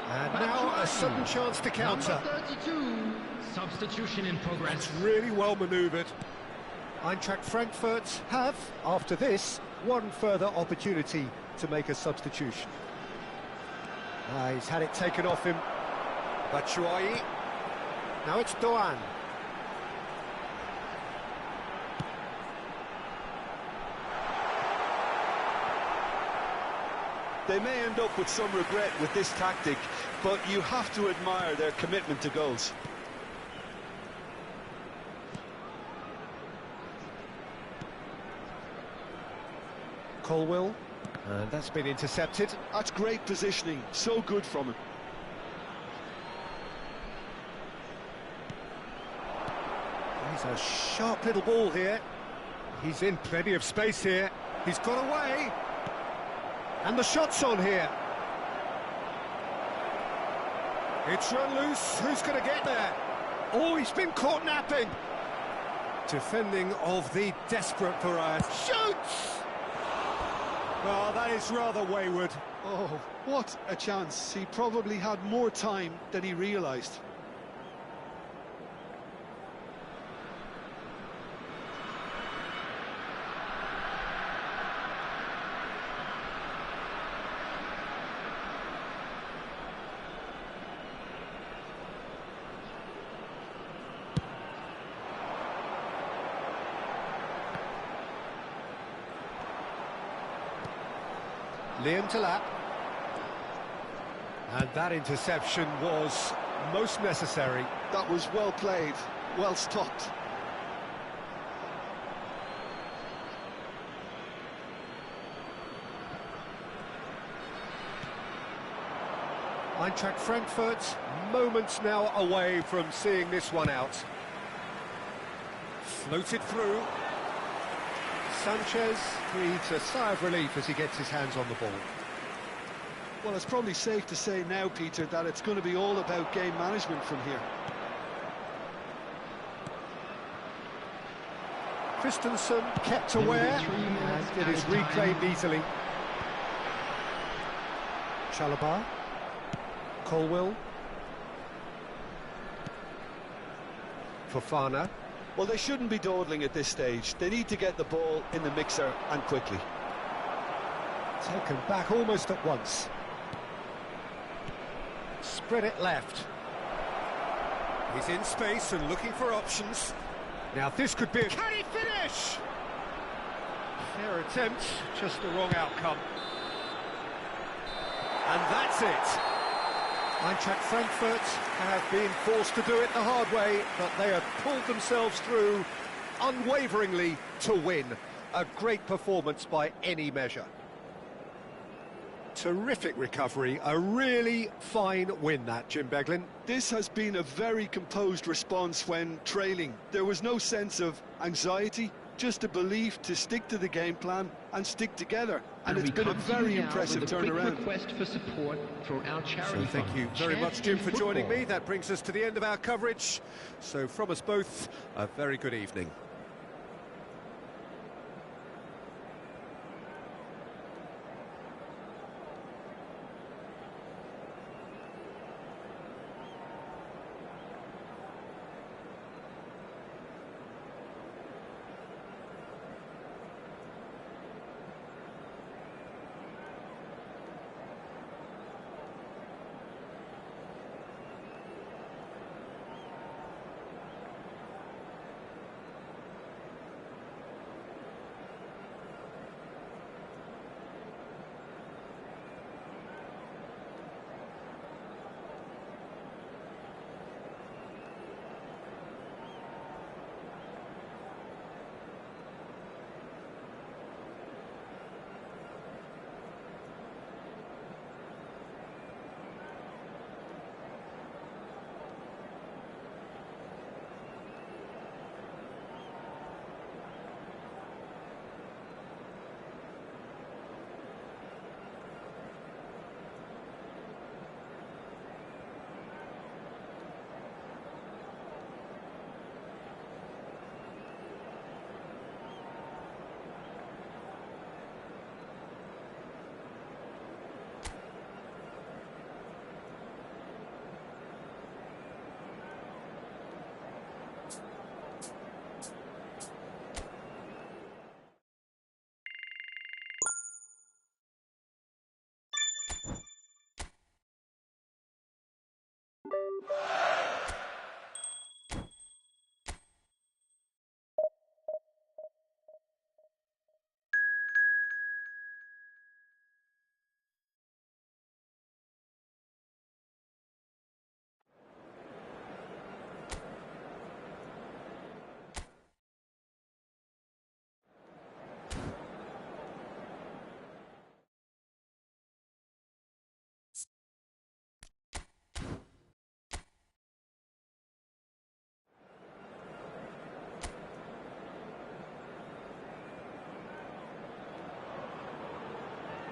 And now a sudden chance to counter. Number 32. Substitution in progress. It's really well manoeuvred. Eintracht Frankfurt have, after this, one further opportunity to make a substitution. He's had it taken off him. Batshuayi. Now it's Doan. They may end up with some regret with this tactic, but you have to admire their commitment to goals. Colwill. And that's been intercepted. That's great positioning, so good from him. He's a sharp little ball here. He's in plenty of space here. He's got away. And the shot's on here. It's run loose. Who's going to get there? Oh, he's been caught napping. Defending of the desperate variety. Shoots! Well, that is rather wayward. Oh, what a chance. He probably had more time than he realised. Liam Delap. And that interception was most necessary. That was well played, well stopped. Eintracht Frankfurt, moments now away from seeing this one out. Floated through. Sanchez breathes a sigh of relief as he gets his hands on the ball. Well, it's probably safe to say now, Peter, that it's going to be all about game management from here. Christensen kept aware and it is reclaimed easily. Chalobah. Colwill. Fofana. Well, they shouldn't be dawdling at this stage. They need to get the ball in the mixer and quickly. Taken back almost at once. Spread it left. He's in space and looking for options. Now this could be a... Can he finish? Fair attempt, just the wrong outcome. And that's it. Eintracht Frankfurt have been forced to do it the hard way, but they have pulled themselves through unwaveringly to win. A great performance by any measure. Terrific recovery, a really fine win that, Jim Beglin. This has been a very composed response when trailing. There was no sense of anxiety, just a belief to stick to the game plan and stick together. And it's been a very impressive turnaround. Request for support for our charity. So thank you very much, Jim, for joining me. That brings us to the end of our coverage. So from us both, a very good evening.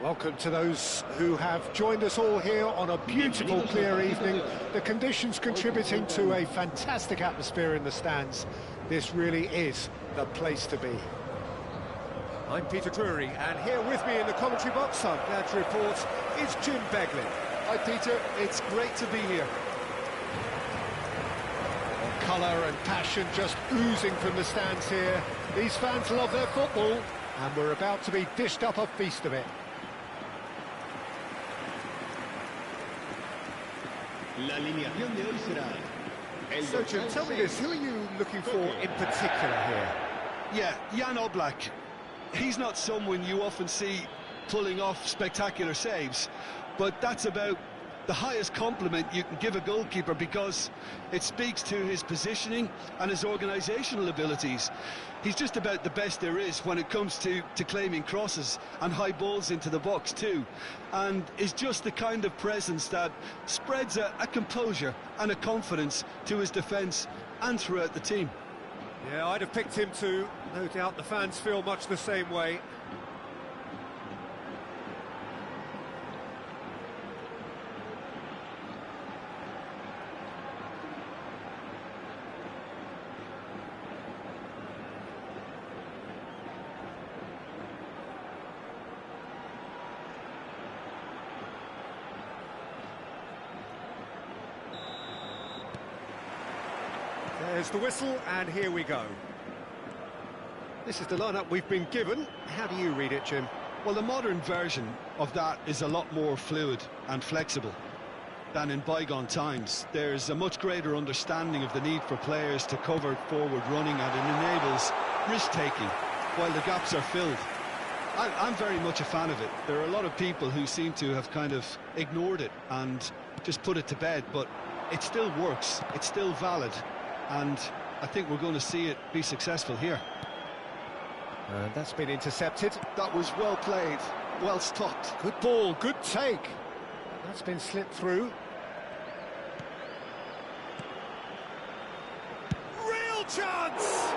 Welcome to those who have joined us all here on a beautiful, clear evening. The conditions contributing to a fantastic atmosphere in the stands. This really is the place to be. I'm Peter Drury, and here with me in the commentary box, I'm glad to report, is Jim Beglin. Hi Peter, it's great to be here. Colour and passion just oozing from the stands here. These fans love their football, and we're about to be dished up a feast of it. So Jim, tell me this, who are you looking for in particular here? Yeah, Jan Oblak. He's not someone you often see pulling off spectacular saves, but that's about the highest compliment you can give a goalkeeper, because it speaks to his positioning and his organisational abilities. He's just about the best there is when it comes to claiming crosses and high balls into the box too, and is just the kind of presence that spreads a composure and a confidence to his defence and throughout the team. Yeah, I'd have picked him too. No doubt the fans feel much the same way. There's the whistle, and here we go. This is the lineup we've been given. How do you read it, Jim? Well, the modern version of that is a lot more fluid and flexible than in bygone times. There's a much greater understanding of the need for players to cover forward running, and it enables risk-taking while the gaps are filled. I'm very much a fan of it. There are a lot of people who seem to have kind of ignored it and just put it to bed, but it still works, it's still valid, and I think we're going to see it be successful here. And that's been intercepted. That was well played, well stopped. Good ball, good take. That's been slipped through. Real chance!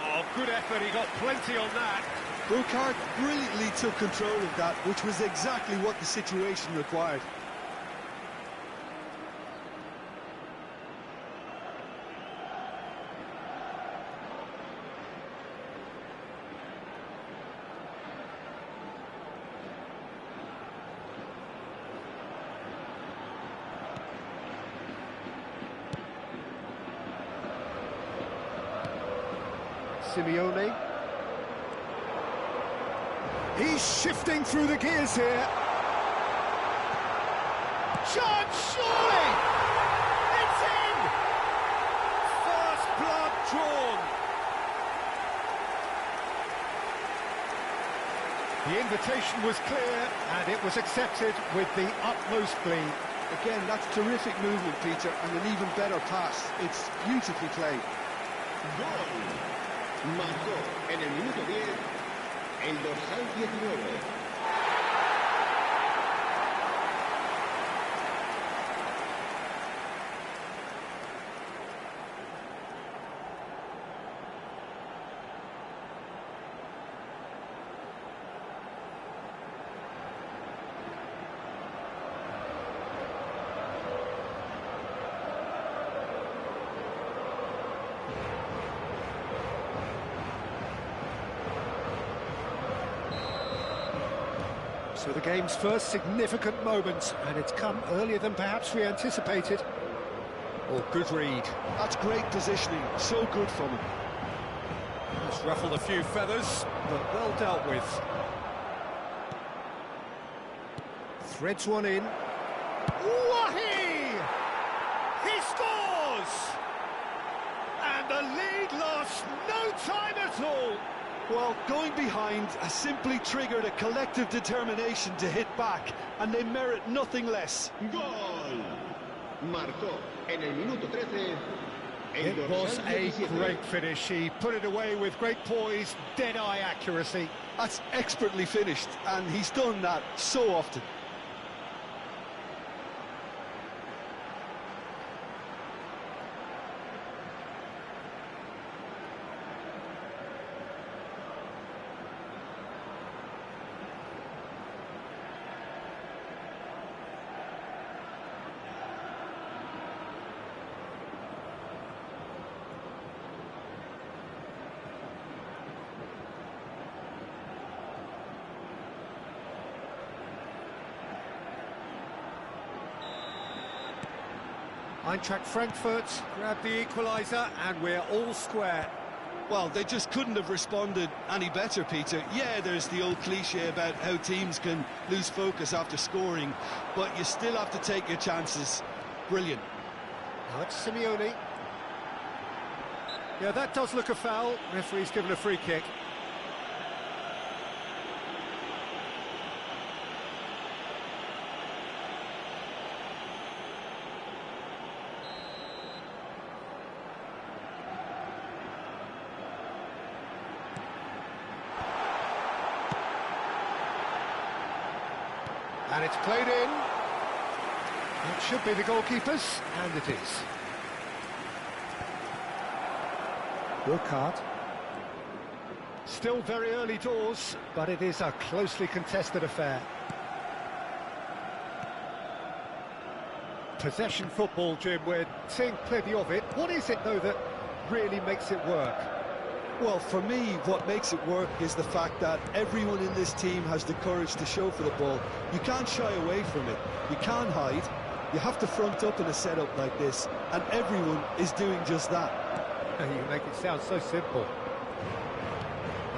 Oh, good effort, he got plenty on that. Burkhardt brilliantly took control of that, which was exactly what the situation required. Simeone. He's shifting through the gears here. Chance, surely! It's in! First blood drawn. The invitation was clear, and it was accepted with the utmost glee. Again, that's terrific movement, Peter, and an even better pass. It's beautifully played. Gol. Marcó en el minuto 10 el dorsal 19. So the game's first significant moment, and it's come earlier than perhaps we anticipated. Oh, good read. That's great positioning, so good from him. He's ruffled a few feathers, but well dealt with. Threads one in. Wahi! He scores! And the lead lost no time at all. Well, going behind has simply triggered a collective determination to hit back, and they merit nothing less. Gol. Marcó en el minuto 13 el It was dorsal a 17. great finish. He put it away with great poise, dead-eye accuracy. That's expertly finished, and he's done that so often. Eintracht Frankfurt grabbed the equaliser, and we're all square. Well, they just couldn't have responded any better, Peter. Yeah, there's the old cliche about how teams can lose focus after scoring, but you still have to take your chances. Brilliant. Now it's Simeone. Yeah, that does look a foul. Referee's given a free kick. And it's played in. It should be the goalkeeper's, and it is. Burkhardt. Still very early doors, but it is a closely contested affair. Possession football, Jim, we're seeing plenty of it. What is it, though, that really makes it work? Well, for me, what makes it work is the fact that everyone in this team has the courage to show for the ball. You can't shy away from it. You can't hide. You have to front up in a setup like this, and everyone is doing just that. You make it sound so simple.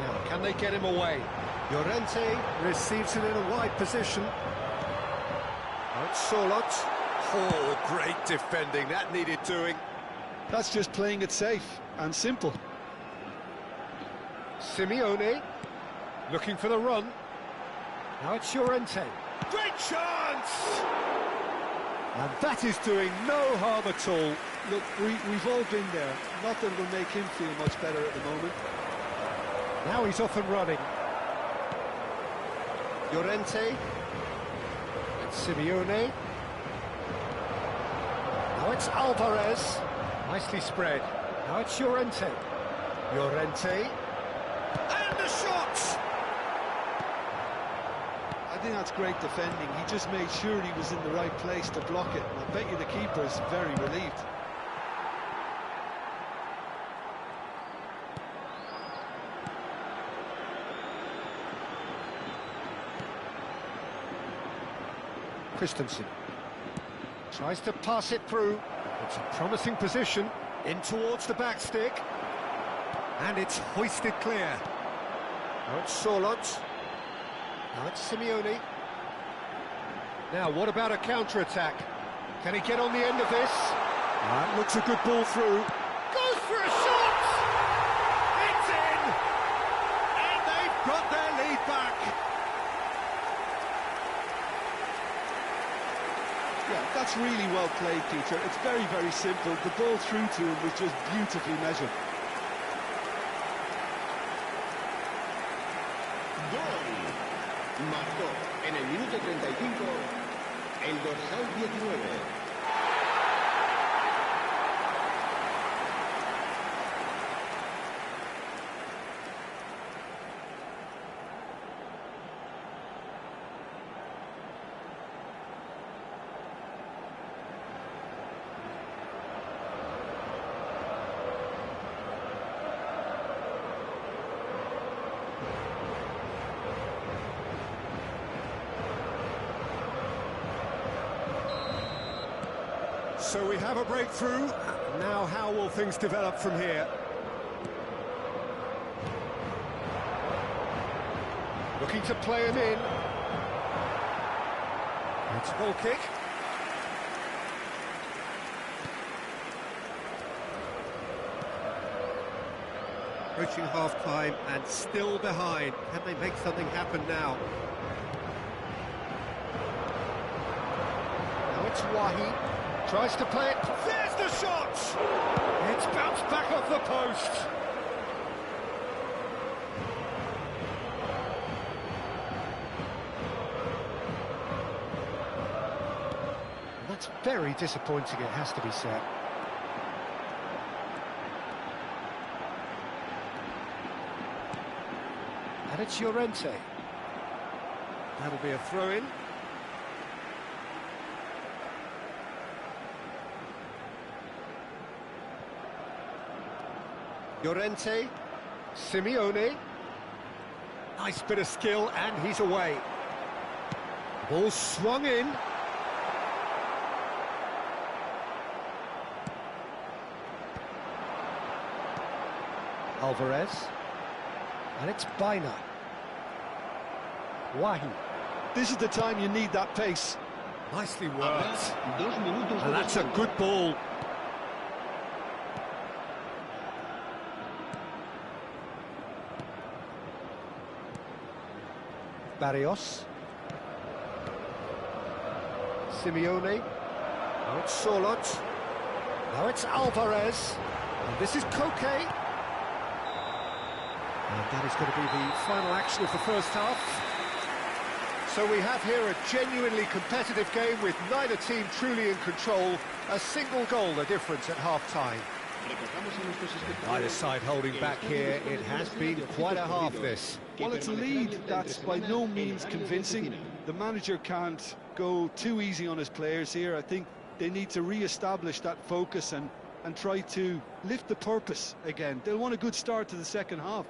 Now, can they get him away? Llorente receives it in a wide position. Now it's Solot. Oh, great defending, that needed doing. That's just playing it safe and simple. Simeone, looking for the run. Now it's Llorente. Great chance! And that is doing no harm at all. Look, we've all been there. Nothing will make him feel much better at the moment. Now he's off and running. Llorente. And Simeone. Now it's Alvarez. Nicely spread. Now it's Llorente. Llorente. And the shot! I think that's great defending. He just made sure he was in the right place to block it. And I bet you the keeper's very relieved. Christensen tries to pass it through. It's a promising position in towards the back stick, and it's hoisted clear. Now it's Solot. Now it's Simeone. Now what about a counter-attack? Can he get on the end of this? That looks a good ball through. Goes for a shot! It's in! And they've got their lead back. Yeah, that's really well played, Peter. It's very, very simple. The ball through to him was just beautifully measured. Gol. Marcó en el minuto 35 el dorsal 19. So we have a breakthrough. Now how will things develop from here? Looking to play him in. It's a goal kick. Approaching half-time and still behind. Can they make something happen now? Now it's Wahi. Tries to play it. There's the shot! It's bounced back off the post. That's very disappointing, it has to be said. And it's Llorente. That'll be a throw-in. Llorente, Simeone, nice bit of skill, and he's away. Ball swung in. Alvarez, and it's Baina. Wahi. This is the time you need that pace. Nicely worked. And that's a good ball. Barrios. Simeone. Now it's Solot. Now it's Alvarez. And this is Koke. And that is going to be the final action of the first half. So we have here a genuinely competitive game with neither team truly in control. A single goal the difference at half-time. Neither side holding back here. It has been quite a half, this. Well, it's a lead that's by no means convincing. The manager can't go too easy on his players here. I think they need to re-establish that focus and try to lift the purpose again. They'll want a good start to the second half.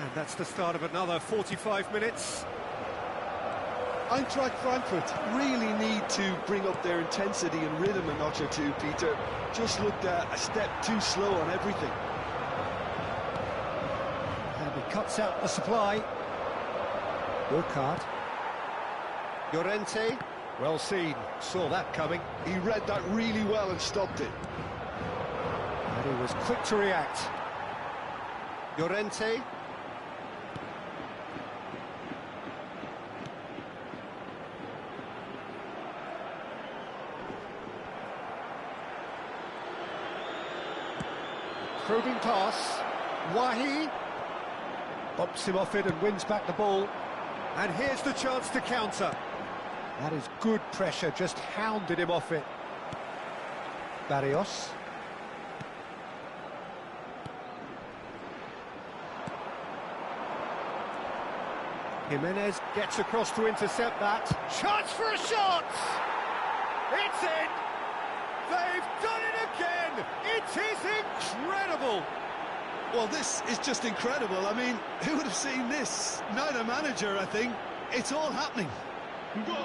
And that's the start of another 45 minutes. Eintracht Frankfurt really need to bring up their intensity and rhythm a notch or two, Peter. Just looked a step too slow on everything. And he cuts out the supply. Burkhardt. Llorente. Well seen. Saw that coming. He read that really well and stopped it. And he was quick to react. Llorente. Probing pass. Wahi bumps him off it and wins back the ball. And here's the chance to counter. That is good pressure, just hounded him off it. Barrios. Jimenez gets across to intercept that. Chance for a shot! It's in! They've done it again! It is incredible! Well, this is just incredible. I mean, who would have seen this? Not a manager, I think. It's all happening. Gol.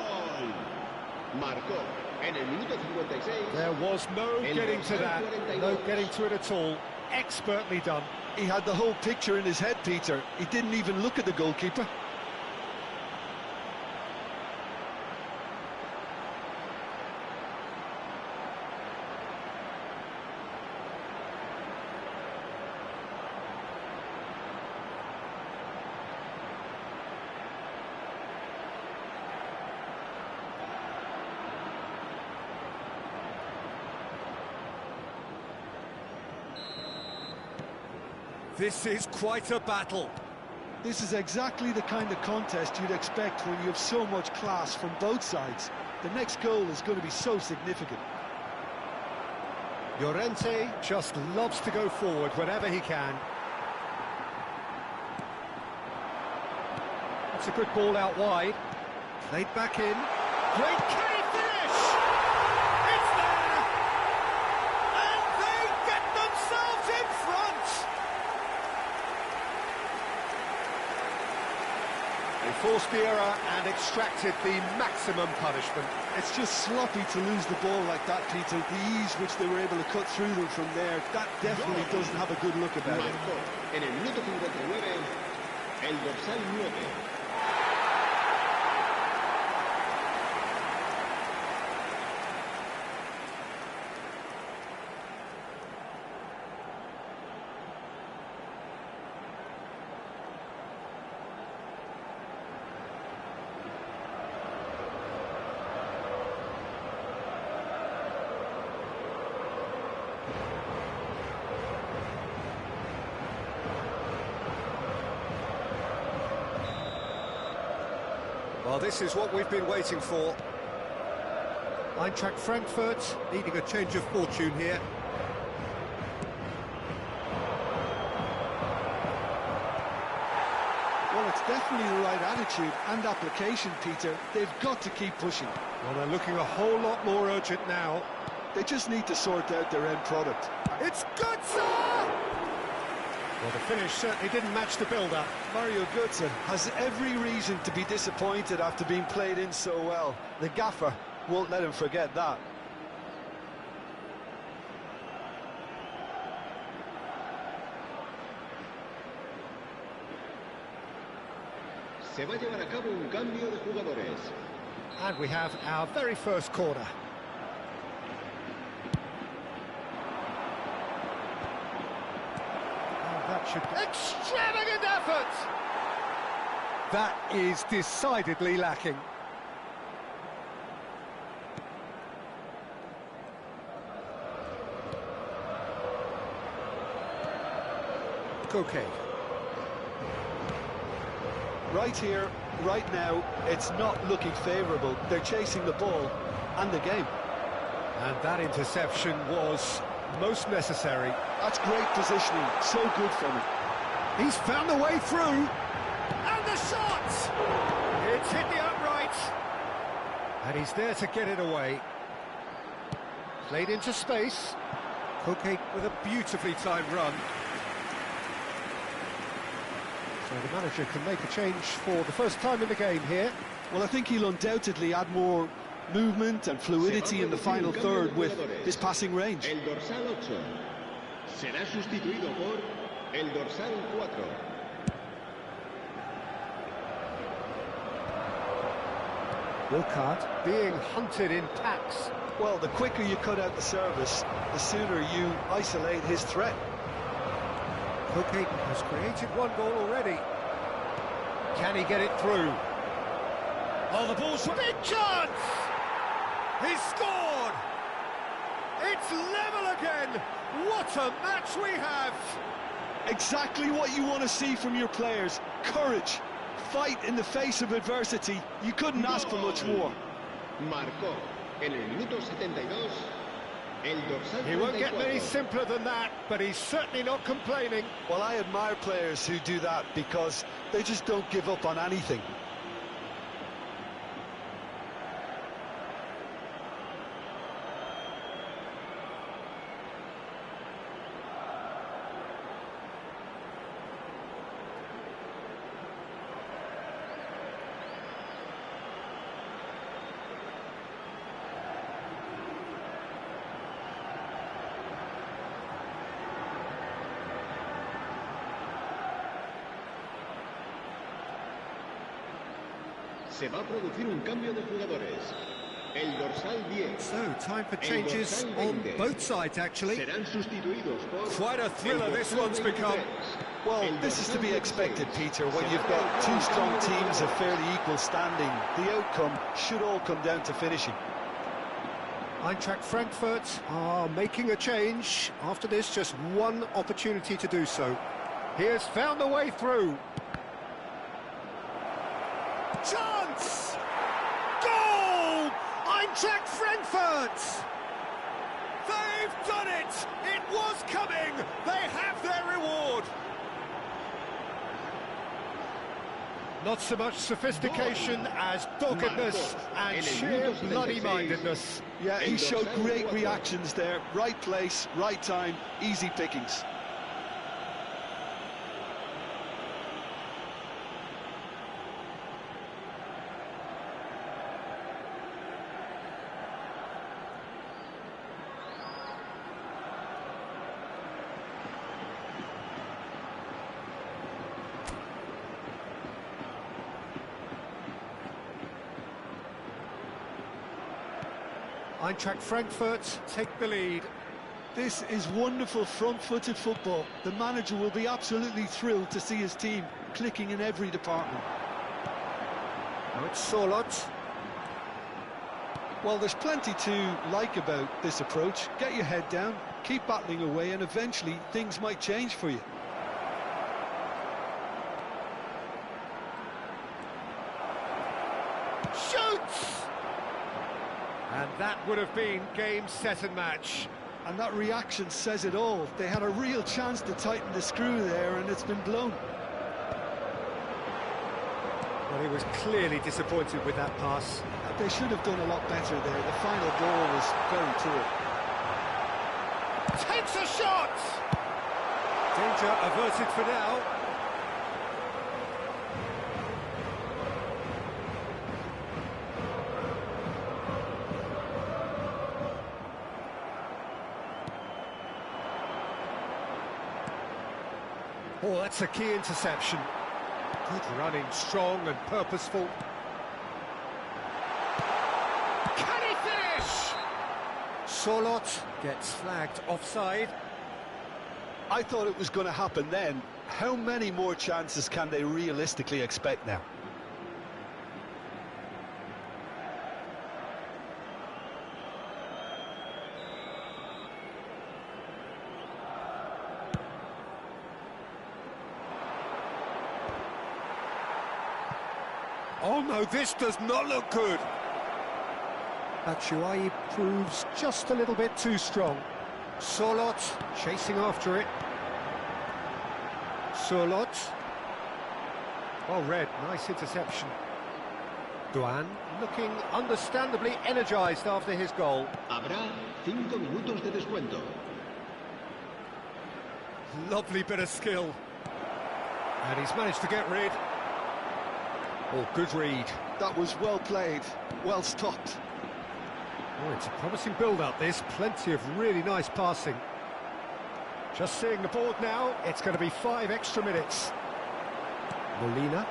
Marcó en el minuto 56. There was no getting to that, no getting to it at all. Expertly done. He had the whole picture in his head, Peter. He didn't even look at the goalkeeper. This is quite a battle. This is exactly the kind of contest you'd expect when you have so much class from both sides. The next goal is going to be so significant. Llorente just loves to go forward whenever he can. It's a good ball out wide. Played back in. Great carry finish! It's there! And they get themselves in front! They forced the error and extracted the maximum punishment. It's just sloppy to lose the ball like that, Peter. The ease which they were able to cut through them from there, that definitely doesn't have a good look about it. Marcó en el minuto 59 el dorsal 9. Well, this is what we've been waiting for. Eintracht Frankfurt needing a change of fortune here. Well, it's definitely the right attitude and application, Peter. They've got to keep pushing. Well, they're looking a whole lot more urgent now. They just need to sort out their end product. It's good, sir! Well, the finish certainly didn't match the build-up. Mario Götze has every reason to be disappointed after being played in so well. The gaffer won't let him forget that. Se va a llevar a cabo un cambio de jugadores. And we have our very first corner. That should be extravagant effort! That is decidedly lacking. Okay. Right here, right now, it's not looking favourable. They're chasing the ball and the game. And that interception was most necessary. That's great positioning, so good from him. He's found the way through. And the shot! It's hit the upright. And he's there to get it away. Played into space. Koke with a beautifully timed run. So the manager can make a change for the first time in the game here. Well, I think he'll undoubtedly add more movement and fluidity in the final third with his passing range. El dorsal 8 será sustituido por el dorsal 4. Wilcard being hunted in packs. Well, the quicker you cut out the service, the sooner you isolate his threat. Cooking has created one goal already. Can he get it through? Oh, the ball's a big chance! He's scored! It's level again! What a match we have! Exactly what you want to see from your players. Courage, fight in the face of adversity. You couldn't ask for much more. Marcó en el minuto 72 el dorsal 34. He won't get many simpler than that, but he's certainly not complaining. Well, I admire players who do that because they just don't give up on anything. Se va a producir un cambio de jugadores. El dorsal 10. So, time for changes on both sides, actually. Serán sustituidos por Quite a thriller this one's become. Well, this is to be expected, Peter. When you've got two strong teams of fairly equal standing, the outcome should all come down to finishing. Eintracht Frankfurt are making a change. After this, just one opportunity to do so. He has found the way through. Chance! Goal! Eintracht Frankfurt! They've done it! It was coming! They have their reward! Not so much sophistication as doggedness and sheer bloody-mindedness. Yeah, he showed great reactions there. Right place, right time, easy pickings. Eintracht Frankfurt take the lead. This is wonderful front-footed football. The manager will be absolutely thrilled to see his team clicking in every department. Now it's Sorloth. Well, there's plenty to like about this approach. Get your head down, keep battling away, and eventually things might change for you. Shoots! And that would have been game, set and match. And that reaction says it all. They had a real chance to tighten the screw there, and it's been blown. Well, he was clearly disappointed with that pass. They should have done a lot better there. The final ball was very poor. Takes a shot! Danger averted for now. Oh, that's a key interception. Good running, strong and purposeful. Can he finish? Sorloth gets flagged offside. I thought it was going to happen then. How many more chances can they realistically expect now? Oh no, this does not look good. Batshuayi proves just a little bit too strong. Sorloth chasing after it. Sorloth. Well read, nice interception. Duan looking understandably energised after his goal. Habrá 5 minutos de descuento. Lovely bit of skill. And he's managed to get rid. Oh, good read. That was well played, well stopped. Oh, it's a promising build-up, this. Plenty of really nice passing. Just seeing the board now, it's going to be 5 extra minutes. Molina,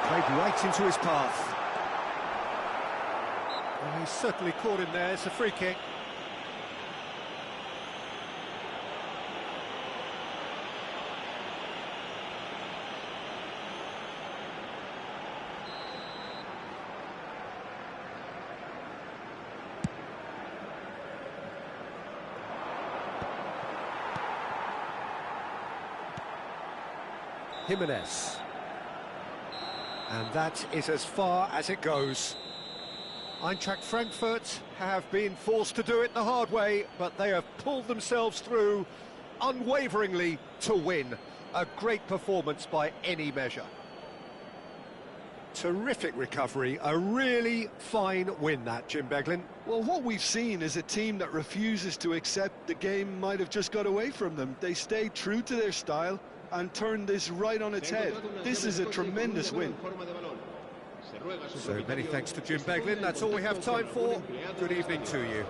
played right into his path. Well, he's certainly caught him there. It's a free kick. Jimenez. And that is as far as it goes. Eintracht Frankfurt have been forced to do it the hard way, but they have pulled themselves through unwaveringly to win. A great performance by any measure. Terrific recovery, a really fine win that, Jim Beglin. Well, what we've seen is a team that refuses to accept the game might have just got away from them. They stayed true to their style and turned this right on its head. This is a tremendous win. So many thanks to Jim Beglin. That's all we have time for. Good evening to you.